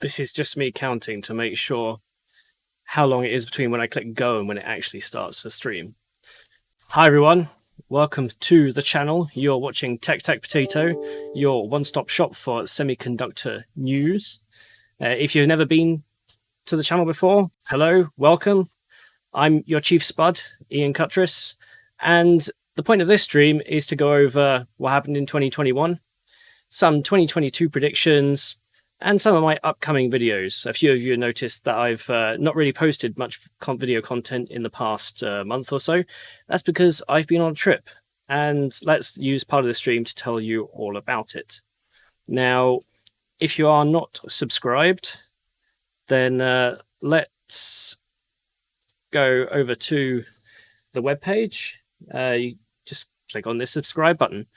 This is just me counting to make sure how long it is between when I click go and when it actually starts to stream. Hi everyone, welcome to the channel. You're watching TechTechPotato, your one-stop shop for semiconductor news. If you've never been to the channel before, hello, welcome. I'm your chief spud, Ian Cuttress, and the point of this stream is to go over what happened in 2021, some 2022 predictions, and some of my upcoming videos. A few of you noticed that I've not really posted much video content in the past month or so. That's because I've been on a trip, and let's use part of the stream to tell you all about it. Now, if you are not subscribed, then let's go over to the webpage. You just click on this subscribe button.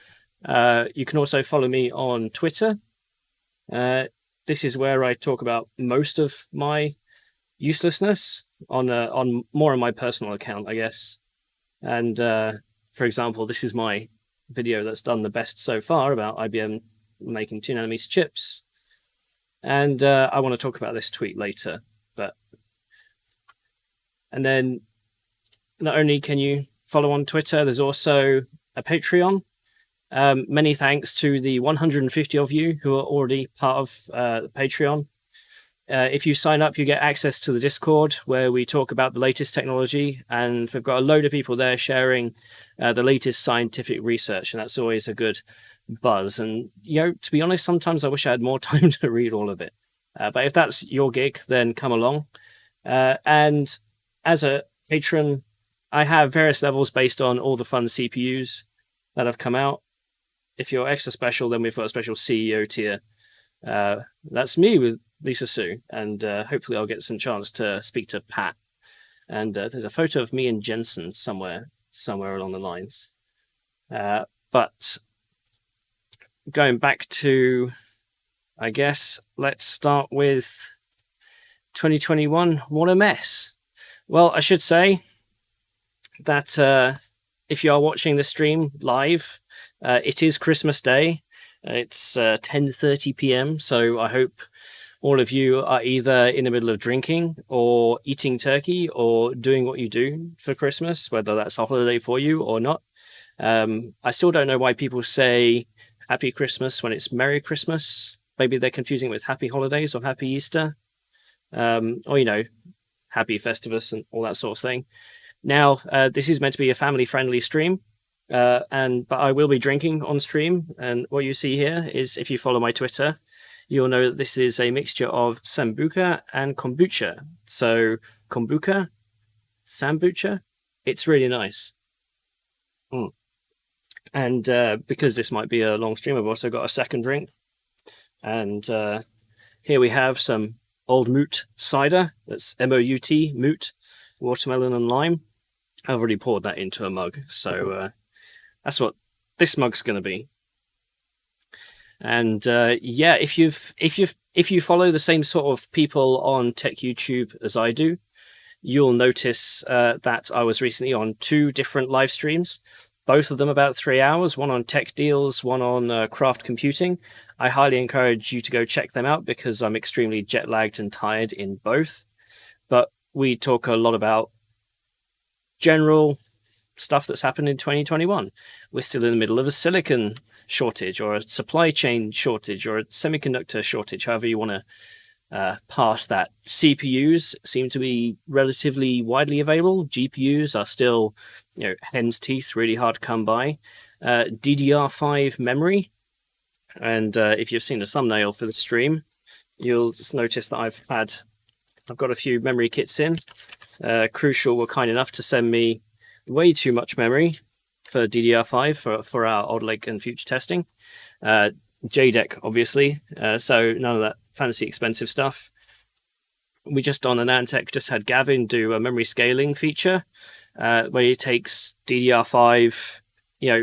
You can also follow me on Twitter. This is where I talk about most of my uselessness on more on my personal account, I guess. And for example, this is my video that's done the best so far about IBM making 2nm chips. And I want to talk about this tweet later. And then not only can you follow on Twitter, there's also a Patreon. Many thanks to the 150 of you who are already part of the Patreon. If you sign up, you get access to the Discord where we talk about the latest technology, and we've got a load of people there sharing the latest scientific research, and that's always a good buzz. And, you know, to be honest, sometimes I wish I had more time to read all of it. But if that's your gig, then come along. And as a patron, I have various levels based on all the fun CPUs that have come out. If you're extra special, then we've got a special CEO tier. That's me with Lisa Sue, and hopefully I'll get some chance to speak to Pat. And there's a photo of me and Jensen somewhere along the lines. But going back to, I guess, let's start with 2021. What a mess. Well, I should say that if you are watching the stream live, it is Christmas Day. It's 10:30 p.m. So I hope all of you are either in the middle of drinking or eating turkey or doing what you do for Christmas, whether that's a holiday for you or not. I still don't know why people say Happy Christmas when it's Merry Christmas. Maybe they're confusing it with Happy Holidays or Happy Easter. Or, you know, Happy Festivus and all that sort of thing. Now, this is meant to be a family-friendly stream. But I will be drinking on stream, and what you see here is, if you follow my Twitter, you'll know that this is a mixture of sambuca and kombucha. So kombucha, sambucha, it's really nice. And because this might be a long stream, I've also got a second drink, and here we have some Old Moot cider. That's M-O-U-T, Moot, watermelon and lime. I've already poured that into a mug, so that's what this mug's going to be. And yeah, if you follow the same sort of people on Tech YouTube as I do, you'll notice that I was recently on 2 different live streams, both of them about 3 hours, one on tech deals, one on craft computing. I highly encourage you to go check them out because I'm extremely jet lagged and tired in both. But we talk a lot about general stuff that's happened in 2021. We're still in the middle of a silicon shortage or a supply chain shortage or a semiconductor shortage, however you want to pass that. CPUs seem to be relatively widely available. GPUs are still, you know, hen's teeth, really hard to come by. DDR5 memory. And if you've seen the thumbnail for the stream, you'll just notice that I've got a few memory kits in. Crucial were kind enough to send me way too much memory for DDR5 for our Old Lake and future testing. JDEC, obviously, so none of that fancy expensive stuff. We just on AnandTech just had Gavin do a memory scaling feature where he takes DDR5, you know,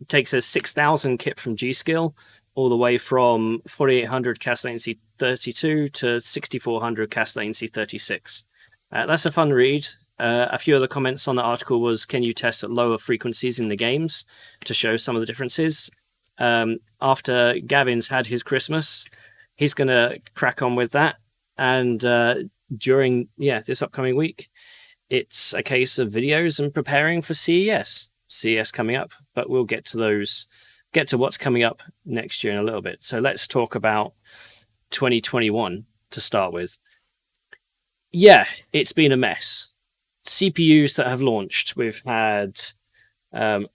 takes a 6000 kit from G.Skill all the way from 4800 CAS latency 32 to 6400 CAS latency 36. That's a fun read. A few other comments on the article was, can you test at lower frequencies in the games to show some of the differences? After Gavin's had his Christmas, he's going to crack on with that. And during this upcoming week, it's a case of videos and preparing for CES coming up, but we'll get to what's coming up next year in a little bit. So let's talk about 2021 to start with. Yeah, it's been a mess. CPUs that have launched. We've had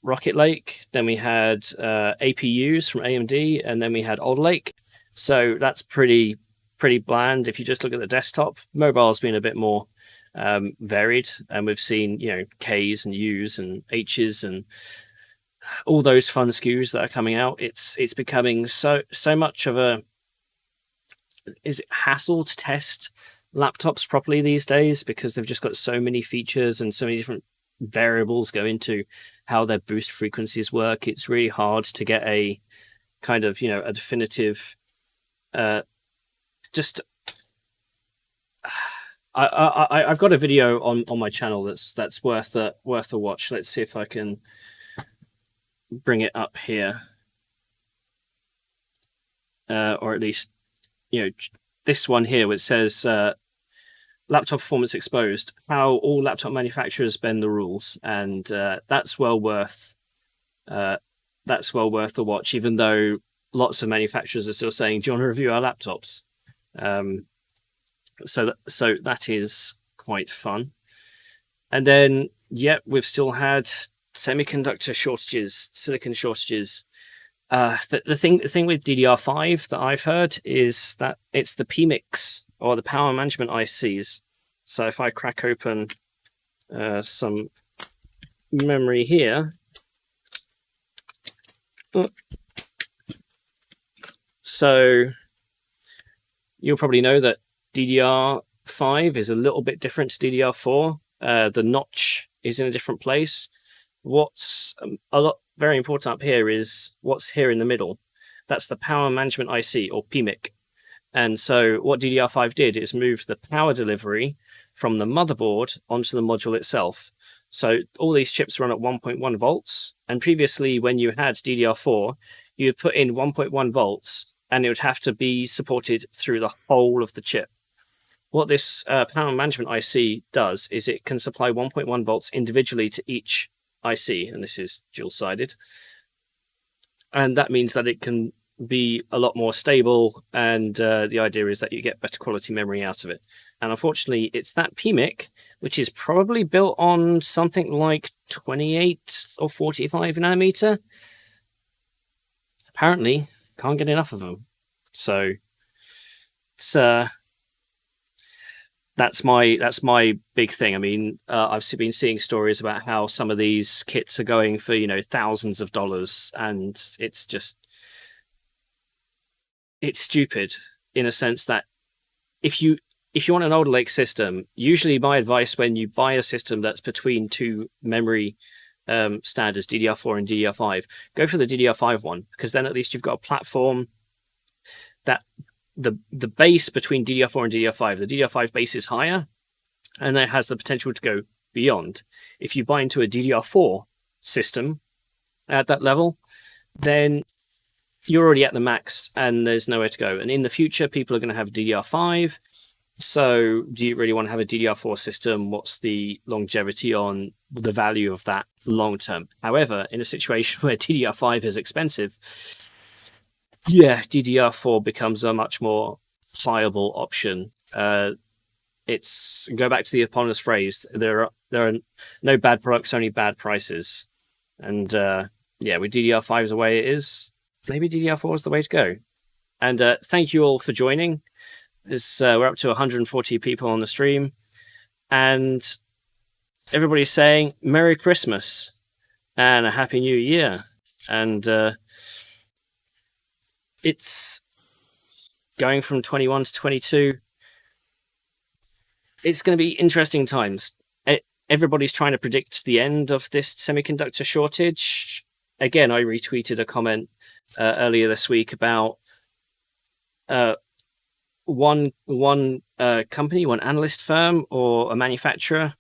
Rocket Lake, then we had APUs from AMD, and then we had Alder Lake. So that's pretty bland. If you just look at the desktop, mobile's been a bit more varied, and we've seen K's and U's and H's and all those fun SKUs that are coming out. It's becoming so much of a hassle to test laptops properly these days, because they've just got so many features and so many different variables go into how their boost frequencies work. It's really hard to get a kind of a definitive I've got a video on my channel that's worth a watch. Let's see if I can bring it up here, or at least this one here, which says laptop performance exposed, how all laptop manufacturers bend the rules. And that's well worth a watch, even though lots of manufacturers are still saying, do you want to review our laptops? So that is quite fun. And then we've still had semiconductor shortages, silicon shortages. The thing with DDR5 that I've heard is that it's the PMICs, or the power management ICs. So if I crack open some memory here, so you'll probably know that DDR5 is a little bit different to DDR4. The notch is in a different place. What's very important up here is what's here in the middle. That's the power management IC, or PMIC. And so what DDR5 did is move the power delivery from the motherboard onto the module itself. So all these chips run at 1.1 volts. And previously, when you had DDR4, you would put in 1.1 volts, and it would have to be supported through the whole of the chip. What this power management IC does is it can supply 1.1 volts individually to each IC, and this is dual-sided. And that means that it can be a lot more stable, and the idea is that you get better quality memory out of it. And unfortunately, it's that PMIC, which is probably built on something like 28 or 45 nanometer. Apparently, can't get enough of them. So it's that's my big thing. I mean, I've been seeing stories about how some of these kits are going for thousands of dollars, and it's stupid in a sense that if you want an Alder Lake system, usually my advice when you buy a system that's between two memory standards, DDR4 and DDR5, go for the DDR5 one, because then at least you've got a platform that the base between DDR4 and DDR5, the DDR5 base is higher, and it has the potential to go beyond. If you buy into a DDR4 system at that level, then you're already at the max and there's nowhere to go. And in the future, people are going to have DDR5. So do you really want to have a DDR4 system? What's the longevity on the value of that long term? However, in a situation where DDR5 is expensive, DDR4 becomes a much more pliable option. It's go back to the eponymous phrase: there are no bad products, only bad prices. And with DDR5 the way it is, maybe DDR4 is the way to go. And thank you all for joining. We're up to 140 people on the stream, and everybody's saying Merry Christmas and a Happy New Year. And it's going from 21 to 22. It's going to be interesting times. Everybody's trying to predict the end of this semiconductor shortage. Again, I retweeted a comment earlier this week about one company, one analyst firm or a manufacturer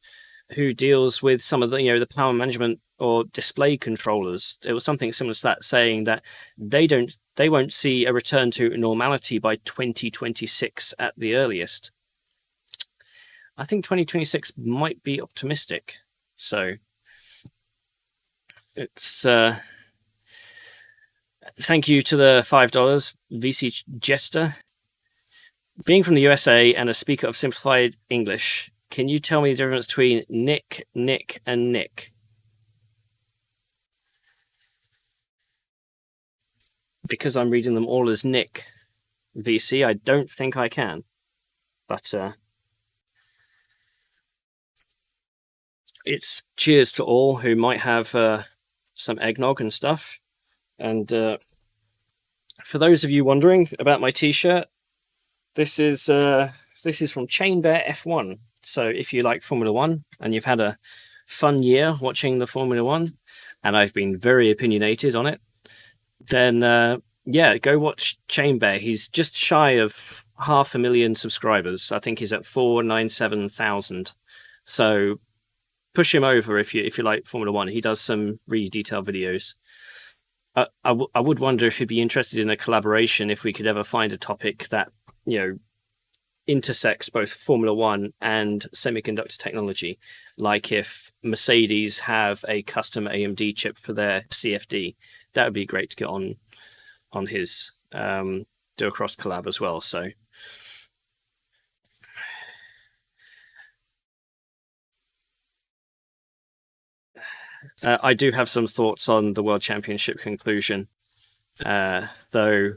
who deals with some of the, the power management or display controllers. It was something similar to that, saying that they won't see a return to normality by 2026 at the earliest. I think 2026 might be optimistic. So it's thank you to the $5 VC Jester. Being from the USA and a speaker of simplified English, can you tell me the difference between Nick, Nick, and Nick? Because I'm reading them all as Nick VC, I don't think I can. But it's cheers to all who might have some eggnog and stuff. And for those of you wondering about my t-shirt, this is from Chain Bear F1. So if you like Formula One and you've had a fun year watching the Formula One, and I've been very opinionated on it, then yeah, go watch Chain Bear. He's just shy of 500,000 subscribers. I think he's at 497,000. So push him over if you like Formula One. He does some really detailed videos. I would wonder if he'd be interested in a collaboration if we could ever find a topic that, intersects both Formula One and semiconductor technology. Like if Mercedes have a custom AMD chip for their CFD, that would be great to get on his, do a cross collab as well. So I do have some thoughts on the World Championship conclusion, though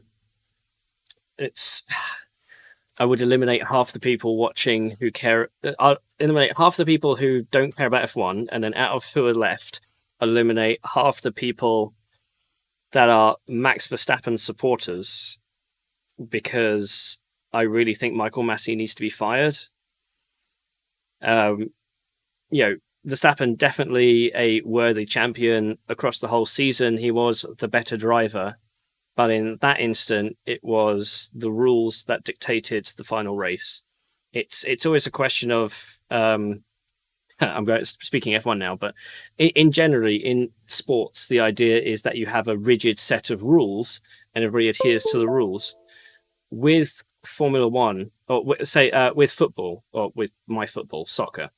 I would eliminate half the people watching who care. I'll eliminate half the people who don't care about F1, and then out of who are left, eliminate half the people that are Max Verstappen supporters, because I really think Michael Massey needs to be fired. Verstappen definitely a worthy champion across the whole season. He was the better driver, but in that instant, it was the rules that dictated the final race. It's always a question of I'm speaking F1 now, but generally in sports, the idea is that you have a rigid set of rules and everybody adheres to the rules. With Formula One, or with football, or with my football, soccer,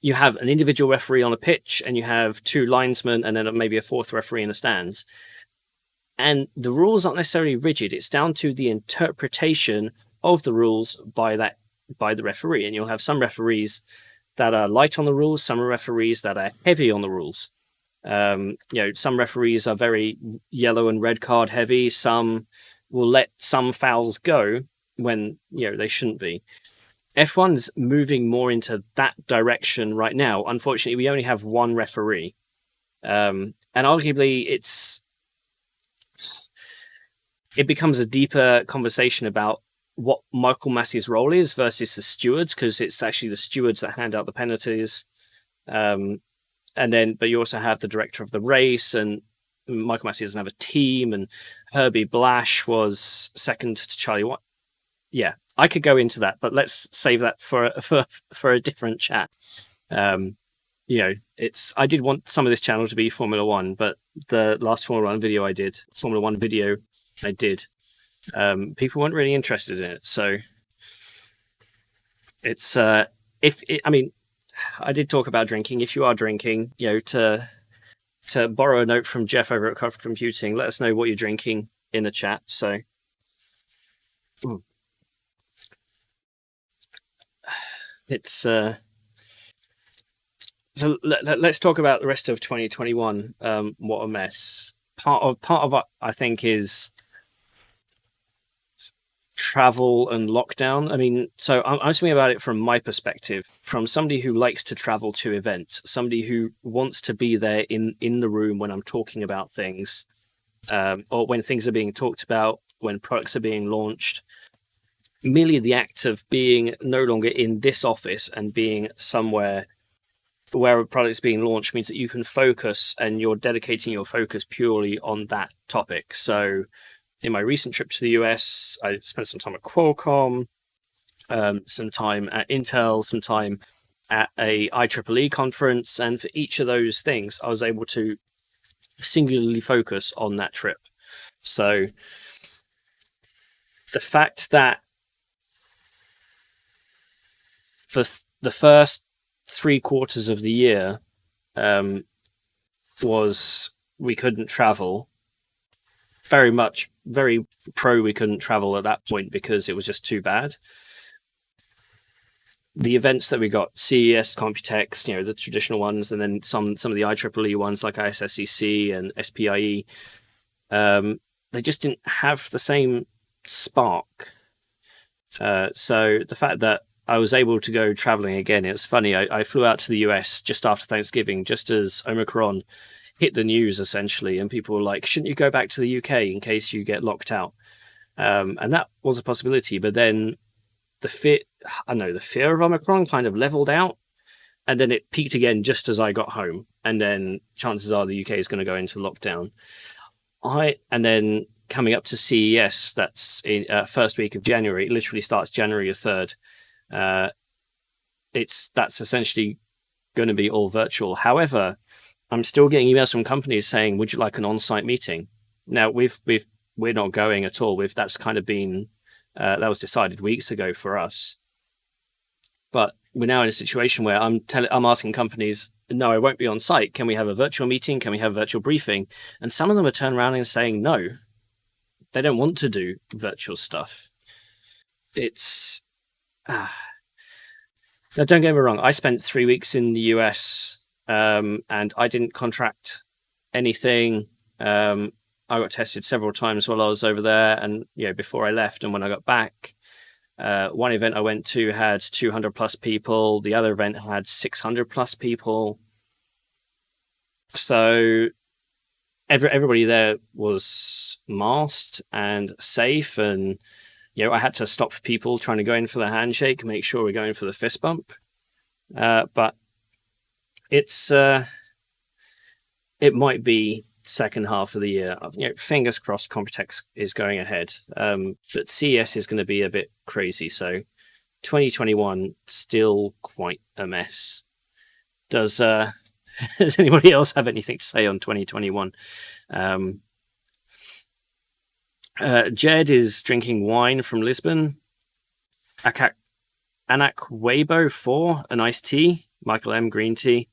you have an individual referee on a pitch and you have two linesmen and then maybe a fourth referee in the stands. And the rules aren't necessarily rigid. It's down to the interpretation of the rules by the referee. And you'll have some referees that are light on the rules, some referees that are heavy on the rules. Some referees are very yellow and red card heavy. Some will let some fouls go when they shouldn't be. F1's moving more into that direction right now. Unfortunately, we only have one referee. And arguably, it becomes a deeper conversation about what Michael Massey's role is versus the stewards, because it's actually the stewards that hand out the penalties. But you also have the director of the race, and Michael Massey doesn't have a team, and Herbie Blash was second to Charlie White. Yeah, I could go into that, but let's save that for a different chat. I did want some of this channel to be Formula One, but the last Formula One video I did, people weren't really interested in it. So it's I did talk about drinking. If you are drinking, to borrow a note from Jeff over at Coffee Computing, let us know what you're drinking in the chat. So. It's so let's talk about the rest of 2021. What a mess. Part of what I think is travel and lockdown. I mean, so I'm speaking about it from my perspective, from somebody who likes to travel to events, somebody who wants to be there in the room when I'm talking about things, or when things are being talked about, when products are being launched. Merely the act of being no longer in this office and being somewhere where a product is being launched means that you can focus, and you're dedicating your focus purely on that topic. So in my recent trip to the US, I spent some time at Qualcomm, some time at Intel, some time at a IEEE conference, and for each of those things, I was able to singularly focus on that trip. So the fact that for the first 3/4 of the year was we couldn't travel, very pro we couldn't travel at that point because it was just too bad. The events that we got, CES, Computex, the traditional ones, and then some of the IEEE ones like ISSEC and SPIE, they just didn't have the same spark. So the fact that I was able to go traveling again, it's funny, I flew out to the US just after Thanksgiving, just as Omicron hit the news essentially, and people were like, shouldn't you go back to the UK in case you get locked out? And that was a possibility, but then the fear of Omicron kind of leveled out, and then it peaked again just as I got home, and then chances are the UK is going to go into lockdown. And then coming up to CES, that's in first week of January. It literally starts January 3rd. That's essentially going to be all virtual. However, I'm still getting emails from companies saying, "Would you like an on-site meeting?" Now we're not going at all. That's kind of been that was decided weeks ago for us. But we're now in a situation where I'm asking companies, "No, I won't be on site. Can we have a virtual meeting? Can we have a virtual briefing?" And some of them are turning around and saying no, they don't want to do virtual stuff. It's now, don't get me wrong. I spent 3 weeks in the US, and I didn't contract anything. I got tested several times while I was over there, and before I left and when I got back. One event I went to had 200 plus people. The other event had 600 plus people. So everybody there was masked and safe, and I had to stop people trying to go in for the handshake, make sure we're going for the fist bump. But it's it might be second half of the year. Fingers crossed Computex is going ahead. But CES is going to be a bit crazy. So 2021 still quite a mess. Does anybody else have anything to say on 2021? Jed is drinking wine from Lisbon. Anak Weibo 4, an iced tea. Michael M, green tea.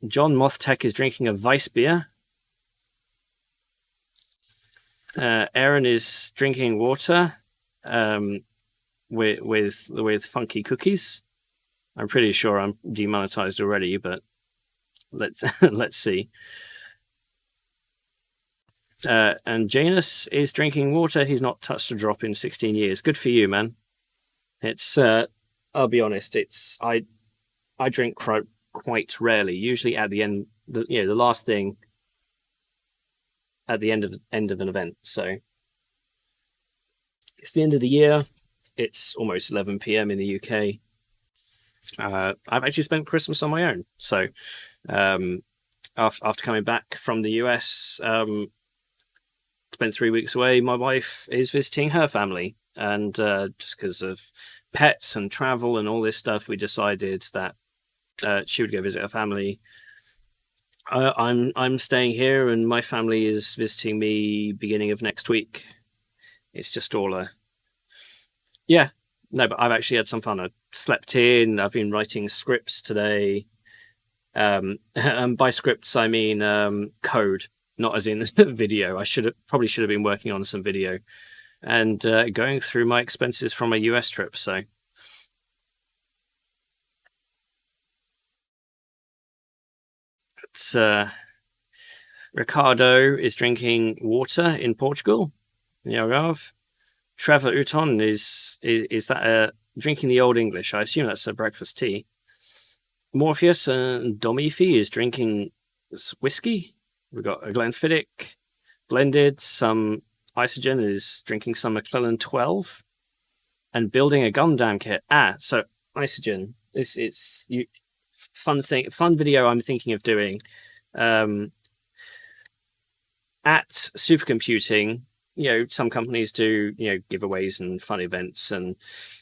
John Mothtech is drinking a Weiss beer. Aaron is drinking water with funky cookies. I'm pretty sure I'm demonetized already, but let's see. And Janus is drinking water. He's not touched a drop in 16 years. Good for you, man. It's I'll be honest. I drink quite rarely. Usually at the end, the last thing at the end of an event. So it's the end of the year. It's almost 11 p.m. in the UK. I've actually spent Christmas on my own. So after coming back from the US, spent 3 weeks away. My wife is visiting her family, and just because of pets and travel and all this stuff, we decided that she would go visit her family. I'm staying here, and my family is visiting me beginning of next week. It's just all but I've actually had some fun. I slept in. I've been writing scripts today. And by scripts, I mean code, not as in video. I probably should have been working on some video and going through my expenses from a US trip. So it's Ricardo is drinking water in Portugal. Trevor Uton is that drinking the Old English. I assume that's a breakfast tea. Morpheus and Domifi is drinking whiskey. We've got a Glenfiddich blended. Some Isogen is drinking some McClellan 12 and building a Gundam kit. So Isogen. It's fun video I'm thinking of doing. At Supercomputing, some companies do giveaways and fun events,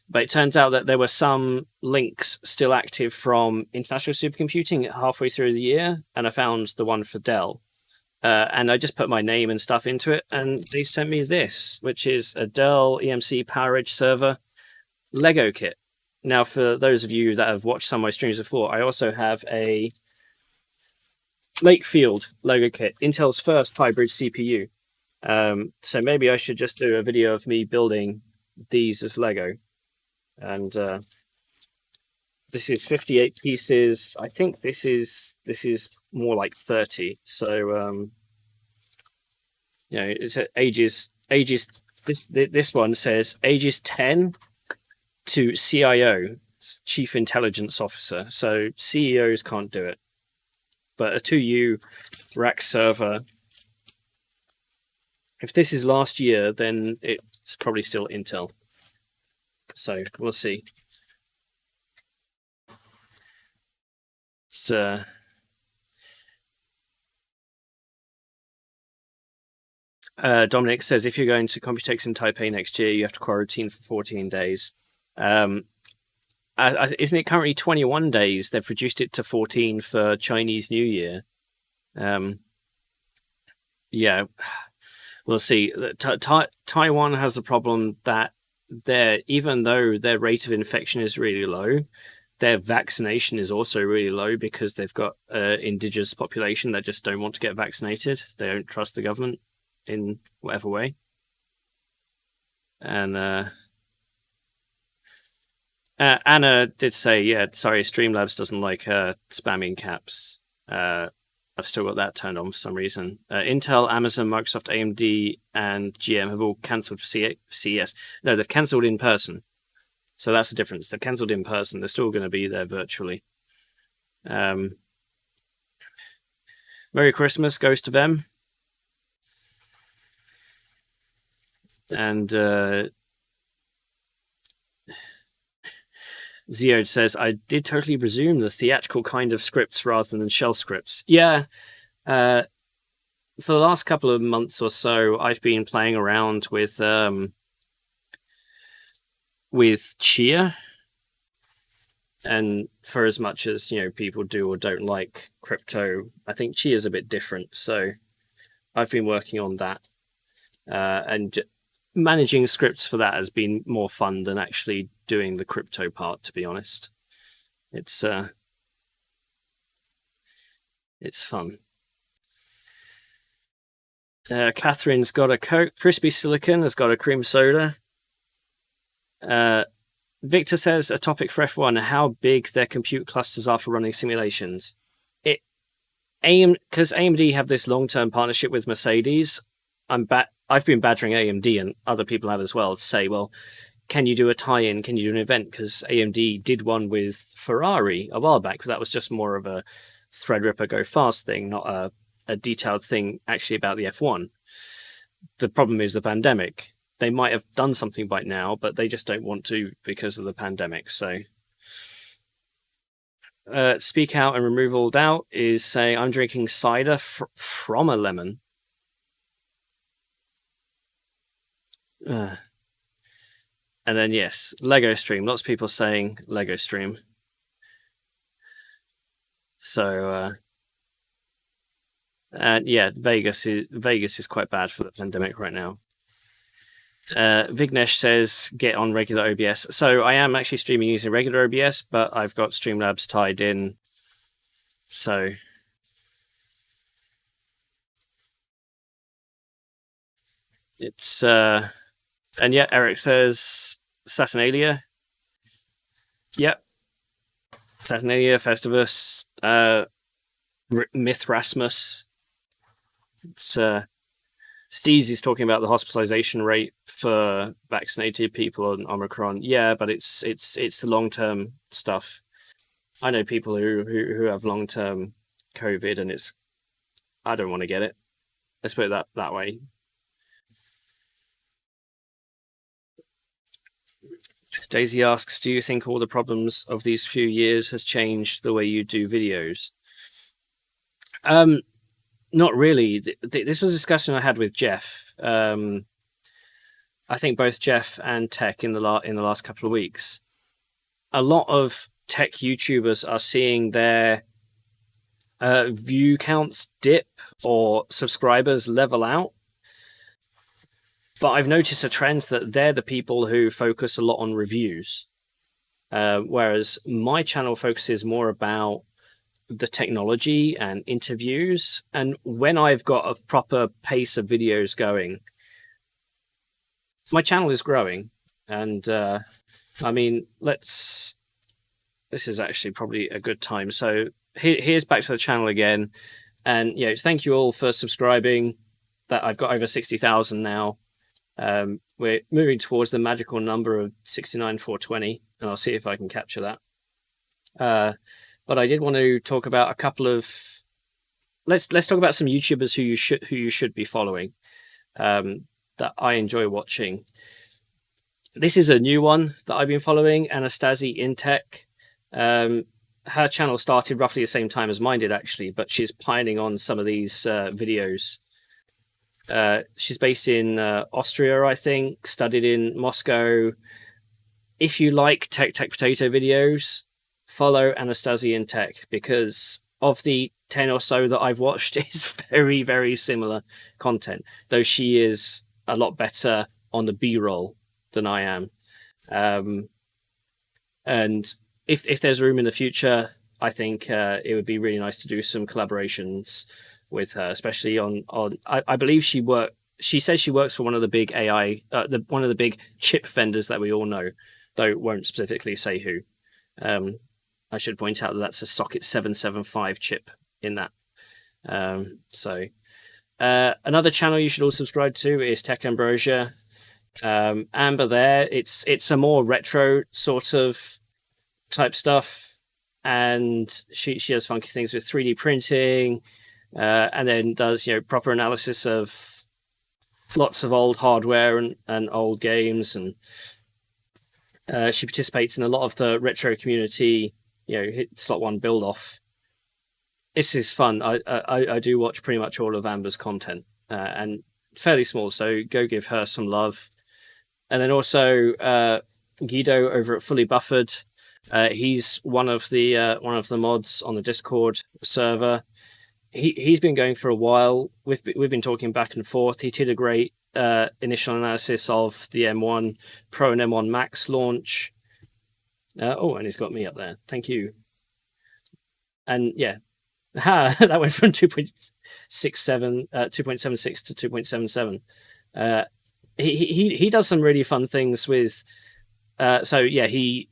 but it turns out that there were some links still active from International Supercomputing halfway through the year, and I found the one for Dell. And I just put my name and stuff into it, and they sent me this, which is a Dell EMC PowerEdge server Lego kit. Now, for those of you that have watched some of my streams before, I also have a Lakefield Lego kit, Intel's first hybrid CPU. So maybe I should just do a video of me building these as Lego. And this is 58 pieces. I think this is more like 30. So it's ages. This one says ages 10 to CIO, Chief Intelligence Officer. So CEOs can't do it. But a 2U rack server. If this is last year, then it's probably still Intel. So we'll see. It's Dominic says, if you're going to Computex in Taipei next year, you have to quarantine for 14 days. Isn't it currently 21 days? They've reduced it to 14 for Chinese New Year. Yeah, we'll see. Taiwan has a problem that even though their rate of infection is really low, their vaccination is also really low because they've got indigenous population that just don't want to get vaccinated. They don't trust the government in whatever way. And Anna did say, yeah, sorry, Streamlabs doesn't like spamming caps. I've still got that turned on for some reason. Intel, Amazon, Microsoft, AMD, and GM have all cancelled for CES. No, they've cancelled in person. So that's the difference. They're cancelled in person. They're still going to be there virtually. Merry Christmas goes to them. And Zeod says, I did totally resume the theatrical kind of scripts rather than shell scripts. Yeah. For the last couple of months or so, I've been playing around with Chia. And for as much as, people do or don't like crypto, I think Chia is a bit different. So I've been working on that. And managing scripts for that has been more fun than actually doing the crypto part, to be honest. It's fun. Catherine's got a Coke. Crispy Silicon has got a cream soda. Victor says, a topic for F1, how big their compute clusters are for running simulations. Because AMD have this long-term partnership with Mercedes, I've been badgering AMD, and other people have as well, to say, well, can you do a tie-in? Can you do an event? Because AMD did one with Ferrari a while back, but that was just more of a Threadripper go fast thing, not a detailed thing actually about the F1. The problem is the pandemic. They might have done something by now, but they just don't want to because of the pandemic. So Speak Out and Remove All Doubt is saying, I'm drinking cider from a lemon. And then, yes, Lego Stream. Lots of people saying Lego Stream. So, and yeah, Vegas is quite bad for the pandemic right now. Vignesh says, get on regular OBS. So I am actually streaming using regular OBS, but I've got Streamlabs tied in. So it's, and yeah, Eric says, Saturnalia. Yep. Saturnalia, Festivus, Mythrasmus. It's, Steez is talking about the hospitalization rate for vaccinated people on Omicron. Yeah, but it's the long-term stuff. I know people who have long-term COVID, and I don't want to get it. Let's put it that way. Daisy asks, do you think all the problems of these few years has changed the way you do videos? Not really. This was a discussion I had with Jeff. I think both Jeff and Tech in the last couple of weeks, a lot of tech YouTubers are seeing their view counts dip or subscribers level out. But I've noticed a trend that they're the people who focus a lot on reviews, whereas my channel focuses more about the technology and interviews. And when I've got a proper pace of videos going, my channel is growing. And I mean, this is actually probably a good time. So here's back to the channel again. And thank you all for subscribing. That I've got over 60,000 now. We're moving towards the magical number of 69,420, and I'll see if I can capture that. But I did want to talk about a couple of let's talk about some YouTubers who you should be following, that I enjoy watching. This is a new one that I've been following, Anastasia in Tech. Her channel started roughly the same time as mine did, actually, but she's piling on some of these videos. She's based in Austria, I think, studied in Moscow. If you like TechTechPotato videos, follow Anastasia in Tech, because of the 10 or so that I've watched, it's very, very similar content, though she is a lot better on the B-roll than I am. And if there's room in the future, I think it would be really nice to do some collaborations with her, especially on I believe she says she works for one of the big one of the big chip vendors that we all know, though it won't specifically say who. I should point out that that's a socket 775 chip in that. Another channel you should all subscribe to is Tech Ambrosia. Amber there, it's a more retro sort of type stuff, and she does funky things with 3D printing, and then does proper analysis of lots of old hardware and old games, and she participates in a lot of the retro community, hit slot one build off. This is fun. I do watch pretty much all of Amber's content, and fairly small, so go give her some love. And then also Guido over at Fully Buffered. He's one of the mods on the Discord server. He's been going for a while. We've been talking back and forth. He did a great initial analysis of the M1 Pro and M1 Max launch. And he's got me up there. Thank you. And yeah, that went from 2.76 to 2.77. He does some really fun things with. He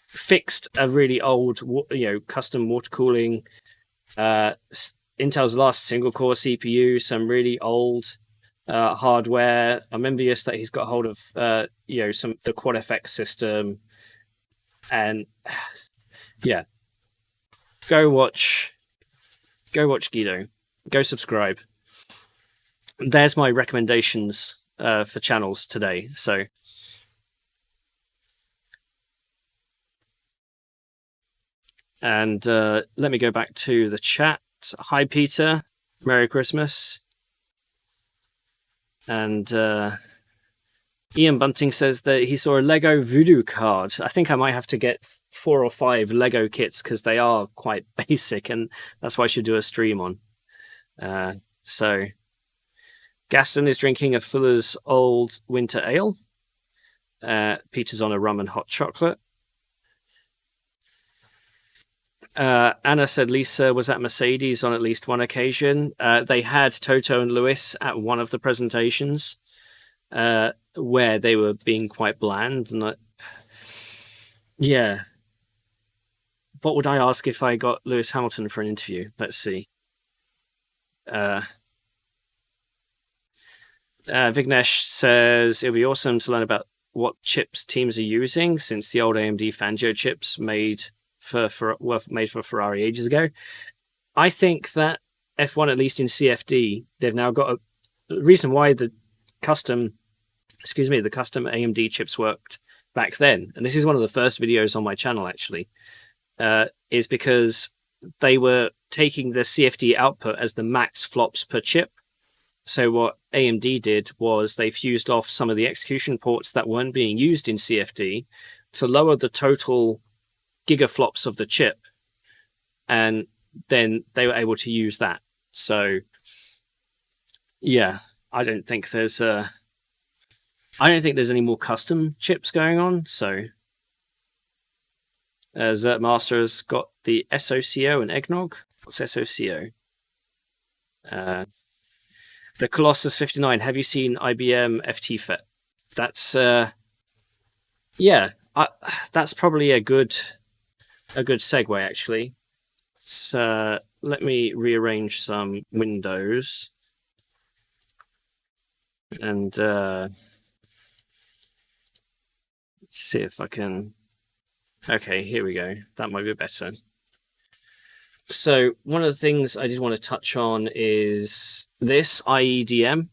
fixed a really old, custom water cooling, Intel's last single core CPU, some really old hardware. I'm envious that he's got hold of the Quad FX system, and go watch Guido, go subscribe. There's my recommendations for channels today. So and let me go back to the chat. Hi Peter, Merry Christmas. And Ian Bunting says that he saw a Lego Voodoo card. I think I might have to get 4 or 5 Lego kits because they are quite basic, and that's why I should do a stream on. So Gaston is drinking a Fuller's Old Winter Ale. Peter's on a rum and hot chocolate. Anna said Lisa was at Mercedes on at least one occasion. They had Toto and Lewis at one of the presentations where they were being quite bland. And what would I ask if I got Lewis Hamilton for an interview? Let's see. Vignesh says it'll be awesome to learn about what chips teams are using, since the old AMD Fangio chips were made for Ferrari ages ago. I think that F1, at least in CFD, they've now got a reason why the custom AMD chips worked back then. And this is one of the first videos on my channel, actually, is because they were taking the CFD output as the max flops per chip. So what AMD did was they fused off some of the execution ports that weren't being used in CFD to lower the total gigaflops of the chip, and then they were able to use that. So yeah, I don't think there's any more custom chips going on. So Zertmaster has got the SOCO and Eggnog. What's SOCO? The Colossus 59. Have you seen IBM FTFET? That's yeah, that's probably a good segue actually. Let me rearrange some windows and see if I can. Okay, here we go. That might be better. So one of the things I did want to touch on is this IEEE-IEDM.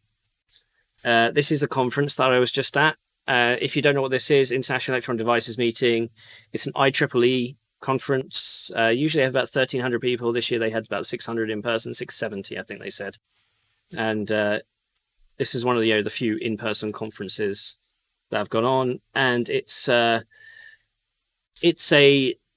This is a conference that I was just at. If you don't know what this is, International Electron Devices Meeting. It's an IEEE conference. Usually they have about 1,300 people. This year they had about 600 in person, 670, I think they said. And this is one of the few in-person conferences that have gone on. And it's a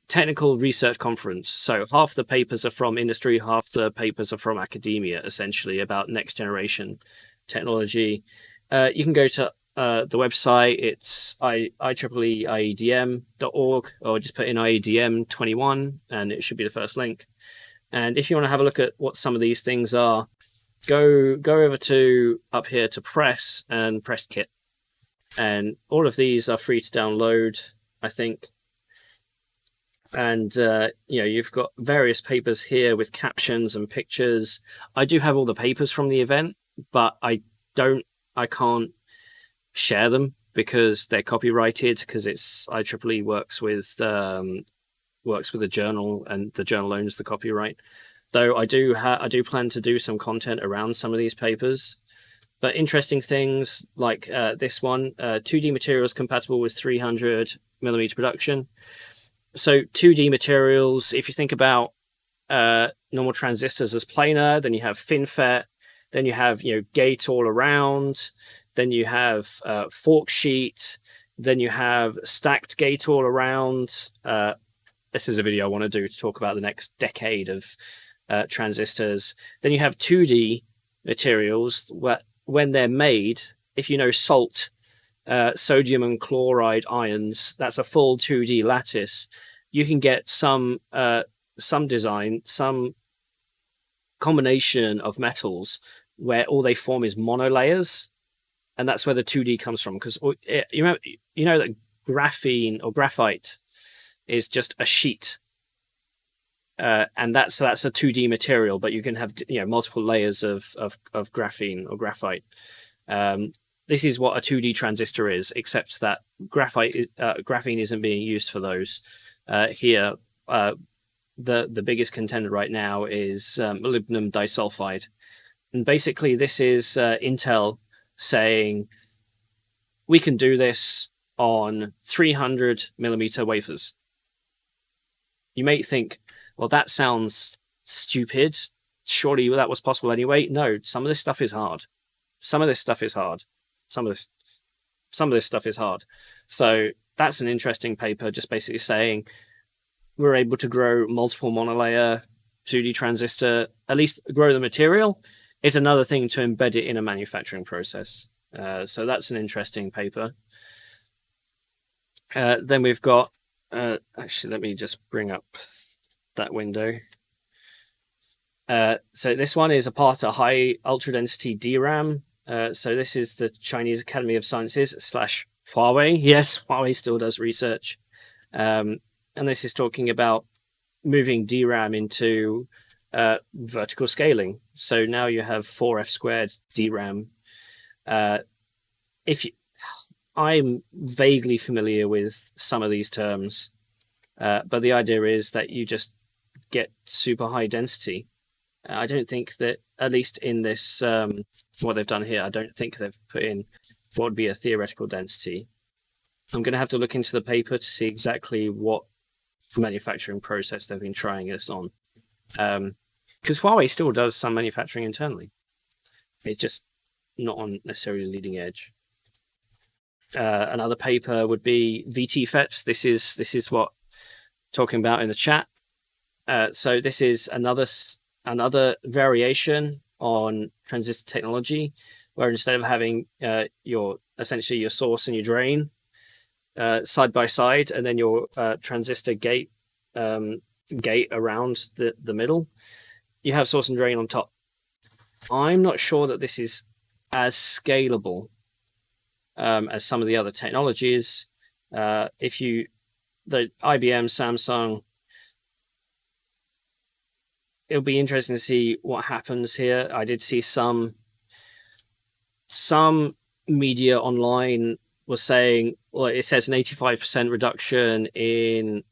technical research conference. So half the papers are from industry, half the papers are from academia, essentially, about next generation technology. You can go to the website. It's IEEE-IEDM.org, or just put in IEDM 21 and it should be the first link. And if you want to have a look at what some of these things are, go over to up here to press and press kit. And all of these are free to download, I think. And you've got various papers here with captions and pictures. I do have all the papers from the event, but I can't share them because they're copyrighted, because it's IEEE works with the journal, and the journal owns the copyright. Though I do plan to do some content around some of these papers. But interesting things like this one, 2D materials compatible with 300mm production. So 2D materials, if you think about normal transistors as planar, then you have FinFET, then you have gate all around, then you have fork sheet, then you have stacked gate all around. This is a video I want to do to talk about the next decade of transistors. Then you have 2D materials where, when they're made, if you know salt, sodium and chloride ions, that's a full 2D lattice. You can get some design, some combination of metals where all they form is monolayers, and that's where the 2D comes from. Because you know that graphene or graphite is just a sheet, and that's a 2D material, but you can have multiple layers of graphene or graphite. This is what a 2D transistor is, except that graphene isn't being used for those. Here, the biggest contender right now is molybdenum disulfide. And basically this is Intel saying, we can do this on 300mm wafers. You may think, well, that sounds stupid. Surely that was possible anyway. No, some of this stuff is hard. Some of this stuff is hard. Some of this stuff is hard. So that's an interesting paper, just basically saying we're able to grow multiple monolayer 2D transistor, at least grow the material. It's another thing to embed it in a manufacturing process. So that's an interesting paper. Then we've got, actually, let me just bring up that window. So this one is a part of high ultra density DRAM. So this is the Chinese Academy of Sciences / Huawei. Yes, Huawei still does research. And this is talking about moving DRAM into vertical scaling. So now you have 4F squared DRAM. I'm vaguely familiar with some of these terms, but the idea is that you just get super high density. I don't think that, at least in this, what they've done here, I don't think they've put in what would be a theoretical density. I'm going to have to look into the paper to see exactly what manufacturing process they've been trying this on. Because Huawei still does some manufacturing internally. It's just not on necessarily leading edge. Another paper would be VTFETs. This is what talking about in the chat. So this is another variation on transistor technology, where instead of having essentially your source and your drain side by side, and then your transistor gate around the middle, you have source and drain on top. I'm not sure that this is as scalable as some of the other technologies. The IBM, Samsung, it'll be interesting to see what happens here. I did see some media online was saying, well, it says an 85% reduction in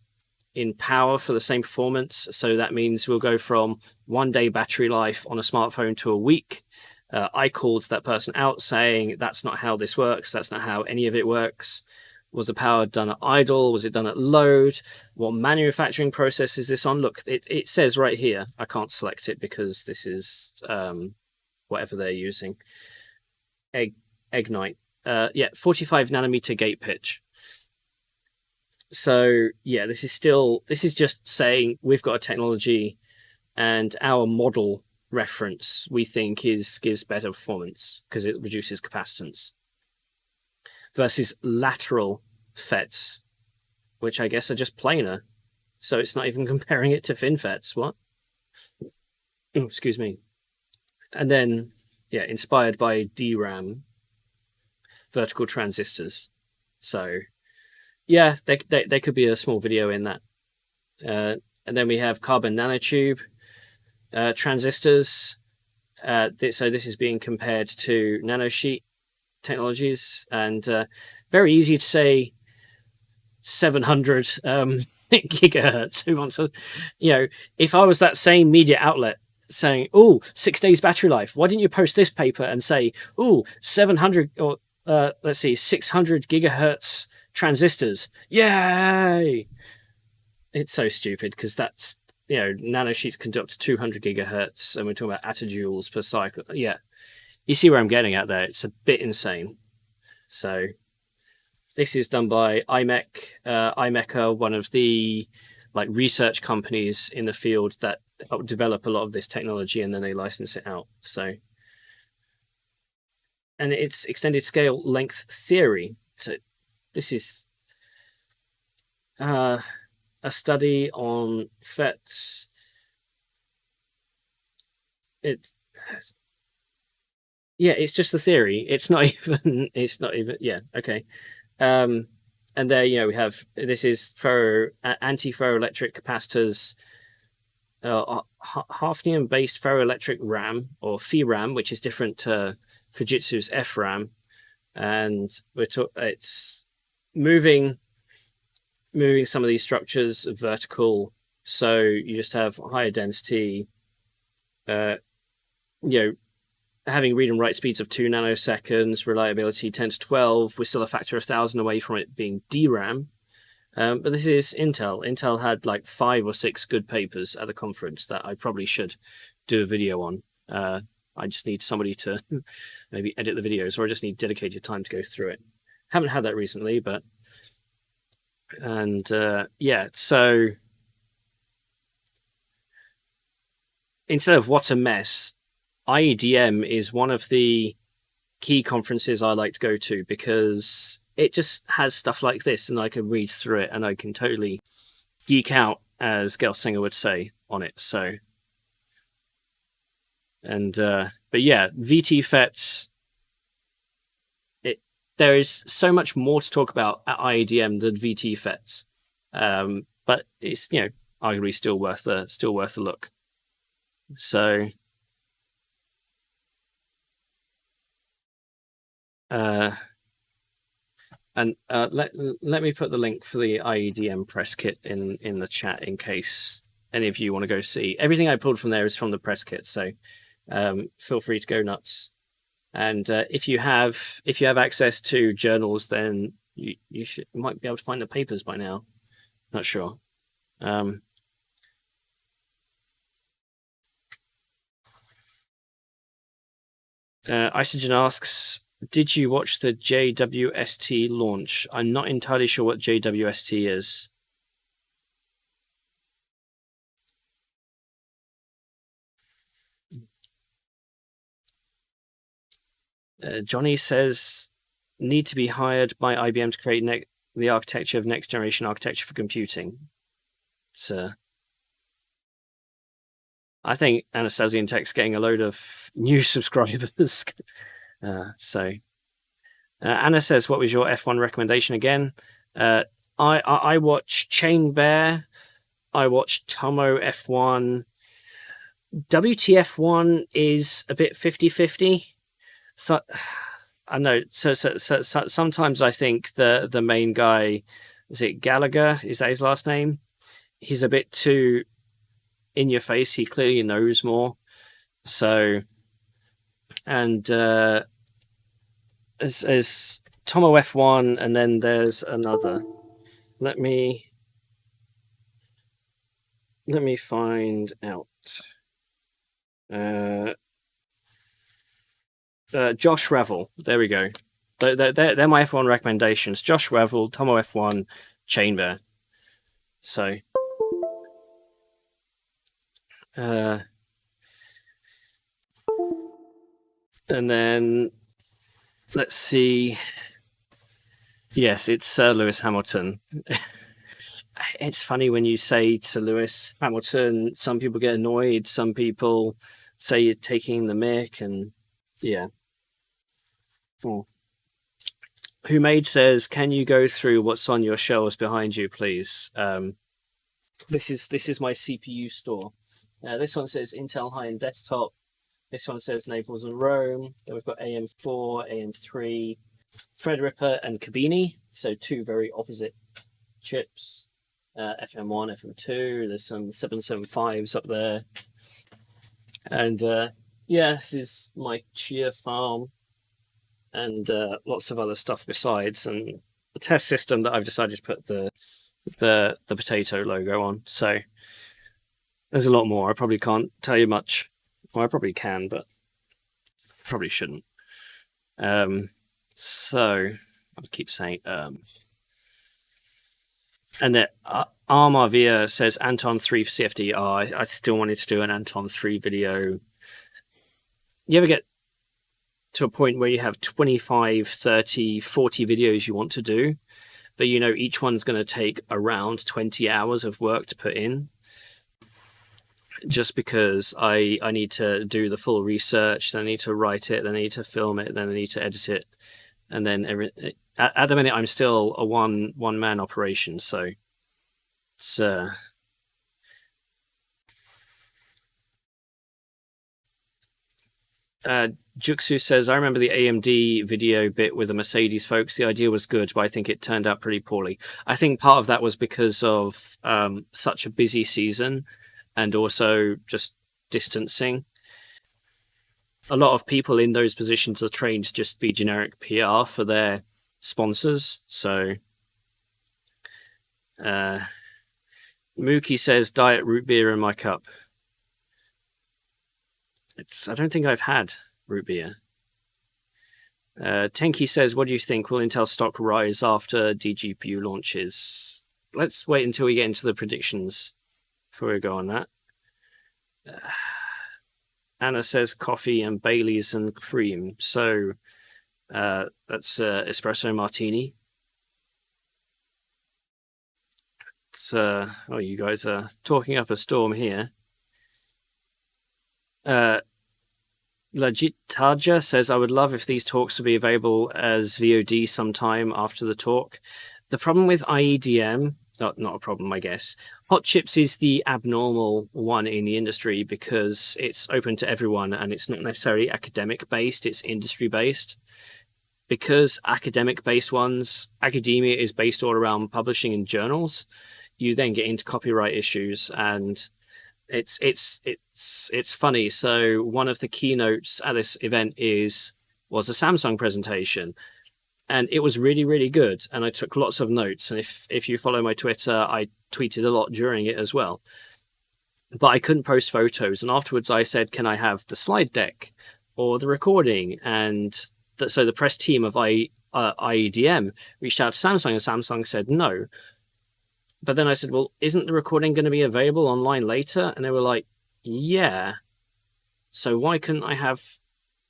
power for the same performance. So that means we'll go from 1 day battery life on a smartphone to a week. I called that person out saying that's not how this works. That's not how any of it works. Was the power done at idle? Was it done at load? What manufacturing process is this on? Look, it says right here. I can't select it because this is whatever they're using. Ignite. 45 nanometer gate pitch. So yeah, this is just saying we've got a technology and our model reference we think gives better performance because it reduces capacitance, versus lateral FETs, which I guess are just planar. So it's not even comparing it to FinFETs. What? Oh, excuse me. And then, yeah, inspired by DRAM, vertical transistors. So, yeah, there could be a small video in that. And then we have carbon nanotube transistors. So this is being compared to nanosheet technologies, and very easy to say 700 gigahertz. Who wants to, if I was that same media outlet saying, oh, 6 days battery life, why didn't you post this paper and say, oh, 700 or 600 gigahertz transistors? Yay! It's so stupid because that's, nanosheets conduct 200 gigahertz and we're talking about attajoules per cycle. Yeah. You see where I'm getting at there. It's a bit insane. So this is done by IMEC. IMEC are one of the research companies in the field that help develop a lot of this technology, and then they license it out. So, and it's extended scale length theory. So this is a study on FETs. It's just the theory. It's not even. Yeah. Okay. And there, we have, this is anti-ferroelectric capacitors, hafnium-based ferroelectric RAM, or FeRAM, which is different to Fujitsu's FRAM, and it's moving some of these structures vertical, so you just have higher density, having read and write speeds of 2 nanoseconds, reliability 10 to 12. We're still a factor of 1,000 away from it being DRAM. But this is Intel. Intel had 5 or 6 good papers at the conference that I probably should do a video on. I just need somebody to maybe edit the videos, or I just need dedicated time to go through it. Haven't had that recently, but... And so instead of what a mess, IEDM is one of the key conferences I like to go to because it just has stuff like this, and I can read through it and I can totally geek out, as Gelsinger would say, on it. So, and but yeah, VTFETs. There is so much more to talk about at IEDM than VTFETs, but it's arguably still worth a look. So. Let me put the link for the IEDM press kit in the chat in case any of you want to go see. Everything I pulled from there is from the press kit, so feel free to go nuts. And if you have access to journals, then you might be able to find the papers by now. Not sure. Isogen asks, did you watch the JWST launch? I'm not entirely sure what JWST is. Johnny says, need to be hired by IBM to create the architecture of next generation architecture for computing. So I think Anastasian Tech's getting a load of new subscribers. Anna says, what was your F1 recommendation again? I watched Chain Bear. I watched Tomo F1. WTF1 is a bit 50-50. So I know. So sometimes I think the main guy, is it Gallagher? Is that his last name? He's a bit too in your face. He clearly knows more. So, and as Tomo F1, and then there's another. Let me find out. Josh Revel. There we go. They're my F1 recommendations. Josh Revel, Tomo F1, Chain Bear. So, and then let's see. Yes, it's Sir Lewis Hamilton. It's funny when you say Sir Lewis Hamilton, some people get annoyed, some people say you're taking the mick, and yeah. Oh. Who Made says, can you go through what's on your shelves behind you, please? This is my CPU store. This one says Intel high-end desktop. This one says Naples and Rome. Then we've got AM4, AM3, Threadripper, and Kabini. So two very opposite chips. FM1, FM2. There's some 775s up there. And yeah, this is my chia farm. And lots of other stuff besides, and the test system that I've decided to put the potato logo on. So there's a lot more. I probably can't tell you much. Well, I probably can, but probably shouldn't. So I'll keep saying. And then Armavia says Anton 3 for CFD. I still wanted to do an Anton 3 video. You ever get to a point where you have 25, 30, 40 videos you want to do, but you know each one's going to take around 20 hours of work to put in, just because I need to do the full research, then I need to write it, then I need to film it, then I need to edit it, and then at the minute I'm still a one-man operation, so it's Juxu says, I remember the AMD video bit with the Mercedes folks. The idea was good, but I think it turned out pretty poorly. I think part of that was because of such a busy season and also just distancing. A lot of people in those positions are trained to just be generic PR for their sponsors. So Mookie says, diet root beer in my cup. I don't think I've had root beer. Tenki says, what do you think? Will Intel stock rise after DGPU launches? Let's wait until we get into the predictions before we go on that. Anna says coffee and Baileys and cream. So that's espresso martini. It's, oh, you guys are talking up a storm here. Lajitaja says, I would love if these talks would be available as VOD sometime after the talk. The problem with IEDM, not a problem, I guess. Hot Chips is the abnormal one in the industry because it's open to everyone and it's not necessarily academic based, it's industry based. Because academic based ones, academia is based all around publishing in journals, you then get into copyright issues, and it's funny. So one of the keynotes at this event was a Samsung presentation, and it was really, really good. And I took lots of notes. And if you follow my Twitter, I tweeted a lot during it as well. But I couldn't post photos. And afterwards I said, can I have the slide deck or the recording? And so the press team of IEEE-IEDM reached out to Samsung, and Samsung said no. But then I said, well, isn't the recording going to be available online later? And they were like, yeah. So why couldn't I have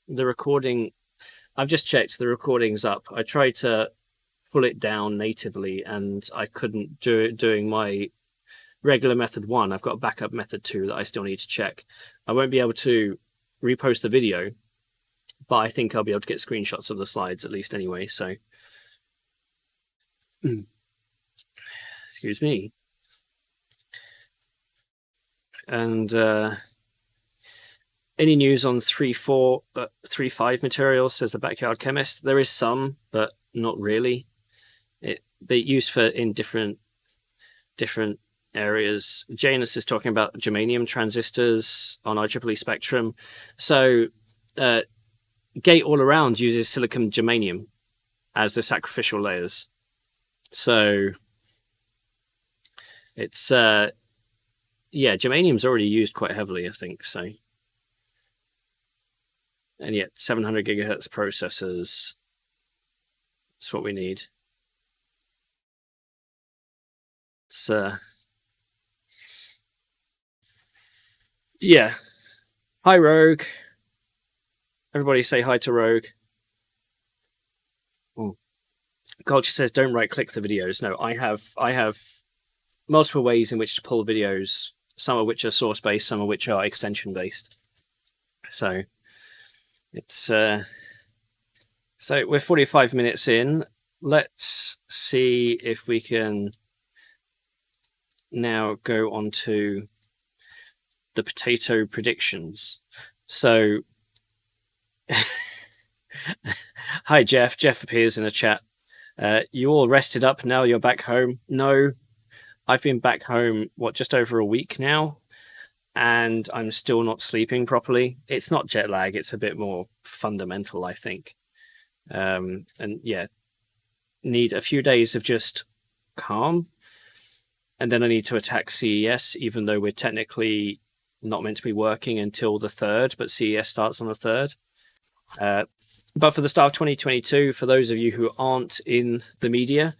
the recording? I've just checked, the recording's up. I tried to pull it down natively and I couldn't do it doing my regular method 1. I've got a backup method 2 that I still need to check. I won't be able to repost the video, but I think I'll be able to get screenshots of the slides at least anyway, so excuse me. And any news on 3.5 materials, says the Backyard Chemist? There is some, but not really. They're used for in different areas. Janus is talking about germanium transistors on IEEE spectrum. So Gate All Around uses silicon germanium as the sacrificial layers. So it's yeah, germanium's already used quite heavily, I think. So, and yet 700 gigahertz processors. That's what we need. It's yeah. Hi, Rogue. Everybody say hi to Rogue. Oh. Culture says don't right-click the videos. No, I have multiple ways in which to pull videos, some of which are source-based, some of which are extension-based. So it's so we're 45 minutes in. Let's see if we can now go on to the potato predictions. So hi, Jeff. Jeff appears in the chat. You all rested up, now you're back home? No, I've been back home, just over a week now, and I'm still not sleeping properly. It's not jet lag, it's a bit more fundamental, I think. And yeah, need a few days of just calm, and then I need to attack CES, even though we're technically not meant to be working until the 3rd, but CES starts on the 3rd. But for the start of 2022, for those of you who aren't in the media,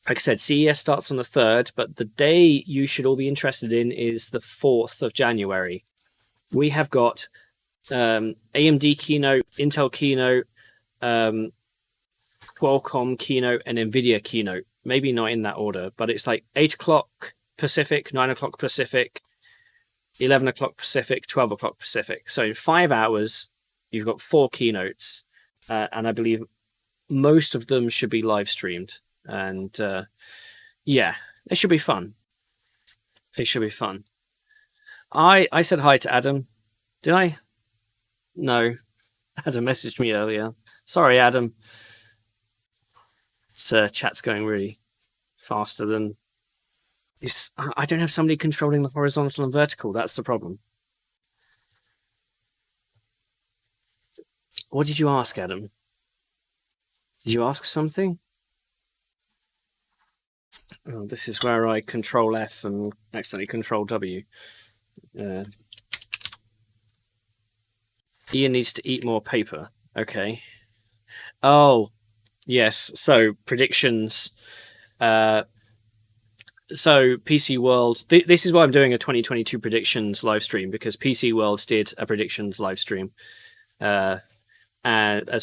like I said, CES starts on the 3rd, but the day you should all be interested in is the 4th of January. We have got AMD keynote, Intel keynote, Qualcomm keynote, and NVIDIA keynote. Maybe not in that order, but it's like 8 o'clock Pacific, 9 o'clock Pacific, 11 o'clock Pacific, 12 o'clock Pacific. So in 5 hours, you've got 4 keynotes, and I believe most of them should be live streamed. And yeah, it should be fun. It should be fun. I said hi to Adam. Did I? No. Adam messaged me earlier. Sorry, Adam. It's, chat's going really faster than... I don't have somebody controlling the horizontal and vertical. That's the problem. What did you ask, Adam? Did you ask something? Oh, this is where I control F and accidentally control W. Ian needs to eat more paper. Okay. Oh, yes. So predictions. So PC World. This is why I'm doing a 2022 predictions live stream, because PC World did a predictions live stream. As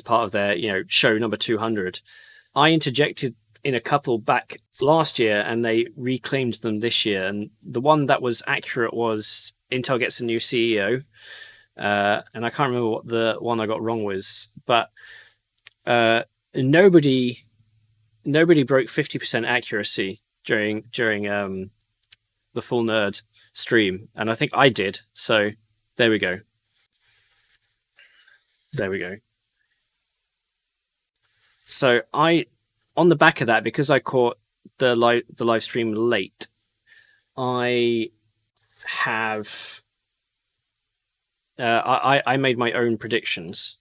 part of their, show number 200. I interjected in a couple back last year and they reclaimed them this year. And the one that was accurate was Intel gets a new CEO. And I can't remember what the one I got wrong was, but nobody broke 50% accuracy during the full nerd stream. And I think I did. So there we go. There we go. So on the back of that, because I caught the live stream late, I have I made my own predictions,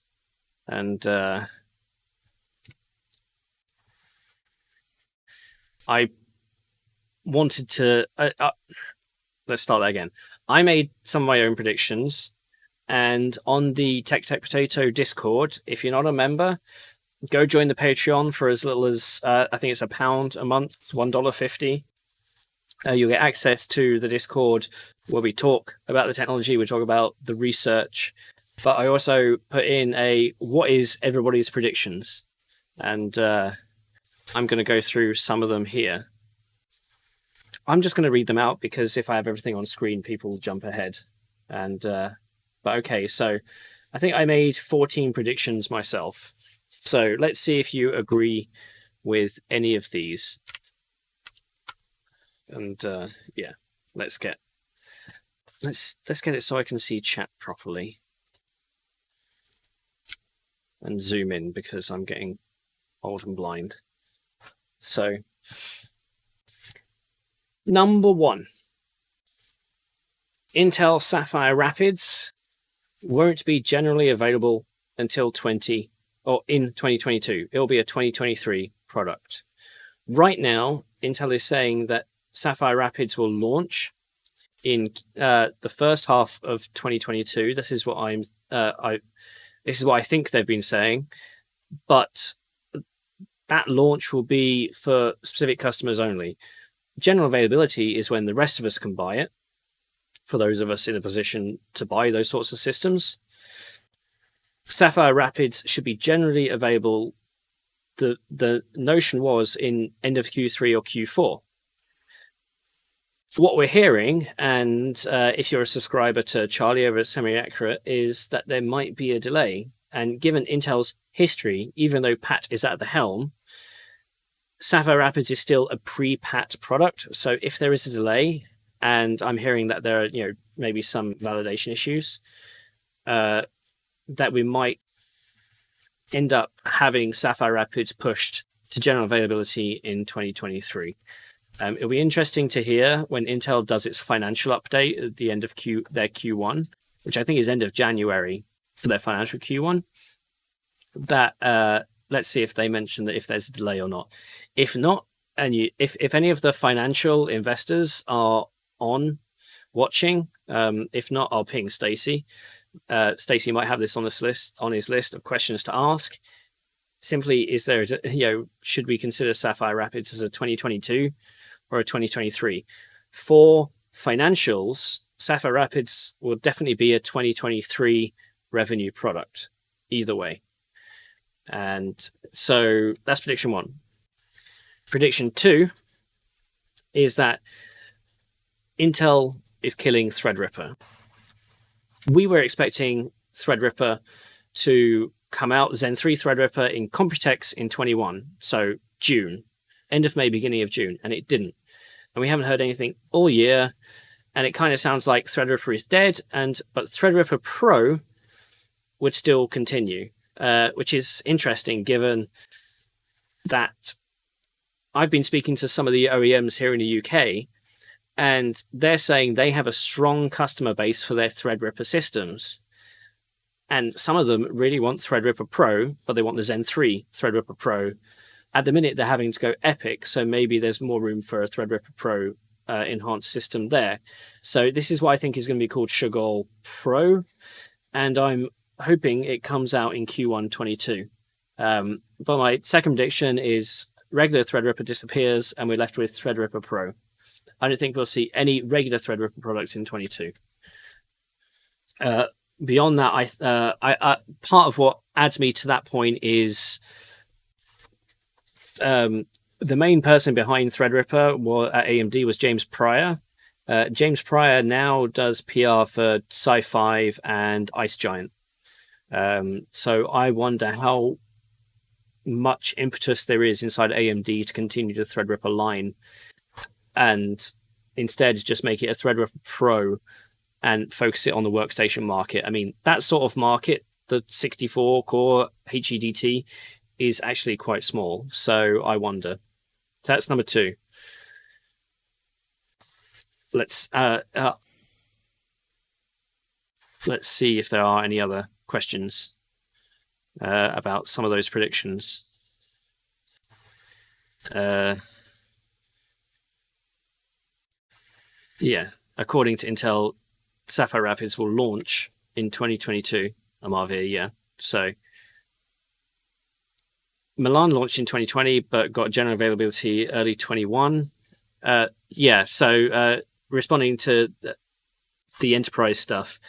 and I wanted to let's start that again. I made some of my own predictions, And on the TechTechPotato Discord, if you're not a member, go join the Patreon for as little as, I think it's £1 a month, $1.50. You'll get access to the Discord where we talk about the technology, we talk about the research, but I also put in what is everybody's predictions? And I'm going to go through some of them here. I'm just going to read them out because if I have everything on screen, people will jump ahead. But okay, so I think I made 14 predictions myself. So let's see if you agree with any of these. And yeah, let's get it so I can see chat properly and zoom in because I'm getting old and blind. So number 1, Intel Sapphire Rapids won't be generally available until in 2022. It'll be a 2023 product. Right now, Intel is saying that Sapphire Rapids will launch in the first half of 2022. This is what I think they've been saying, but that launch will be for specific customers only. General availability is when the rest of us can buy it, for those of us in a position to buy those sorts of systems. Sapphire Rapids should be generally available, the notion was, in end of Q3 or Q4. What we're hearing, and if you're a subscriber to Charlie over at Semi-Accurate, is that there might be a delay. And given Intel's history, even though Pat is at the helm, Sapphire Rapids is still a pre-Pat product. So if there is a delay, and I'm hearing that there are, maybe some validation issues, that we might end up having Sapphire Rapids pushed to general availability in 2023. It'll be interesting to hear when Intel does its financial update at the end of their Q1, which I think is end of January for their financial Q1. That let's see if they mention that if there's a delay or not. If not, and if any of the financial investors are on watching, if not, I'll ping Stacy. Stacy might have this on his list of questions to ask. Simply, is there should we consider Sapphire Rapids as a 2022 or a 2023? For financials, Sapphire Rapids will definitely be a 2023 revenue product, either way. And so that's prediction 1. Prediction 2 is that Intel is killing Threadripper. We were expecting Threadripper to come out, Zen 3 Threadripper in Computex in 21, so June, end of May, beginning of June, and it didn't. And we haven't heard anything all year, and it kind of sounds like Threadripper is dead, but Threadripper Pro would still continue, which is interesting given that I've been speaking to some of the OEMs here in the UK, and they're saying they have a strong customer base for their Threadripper systems. And some of them really want Threadripper Pro, but they want the Zen 3 Threadripper Pro. At the minute, they're having to go Epic, so maybe there's more room for a Threadripper Pro enhanced system there. So this is what I think is going to be called Chagall Pro, and I'm hoping it comes out in Q1 22. But my second prediction is regular Threadripper disappears, and we're left with Threadripper Pro. I don't think we'll see any regular Threadripper products in 22. Beyond that, I part of what adds me to that point is the main person behind Threadripper at AMD was James Pryor. James Pryor now does PR for Sci5 and Ice Giant. So I wonder how much impetus there is inside AMD to continue the Threadripper line and instead just make it a Threadripper Pro and focus it on the workstation market. I mean, that sort of market, the 64-core HEDT, is actually quite small. So I wonder. That's number 2. Let's see if there are any other questions about some of those predictions. Yeah, according to Intel, Sapphire Rapids will launch in 2022. MRV, yeah. So Milan launched in 2020, but got general availability early 21. Yeah, so responding to the enterprise stuff,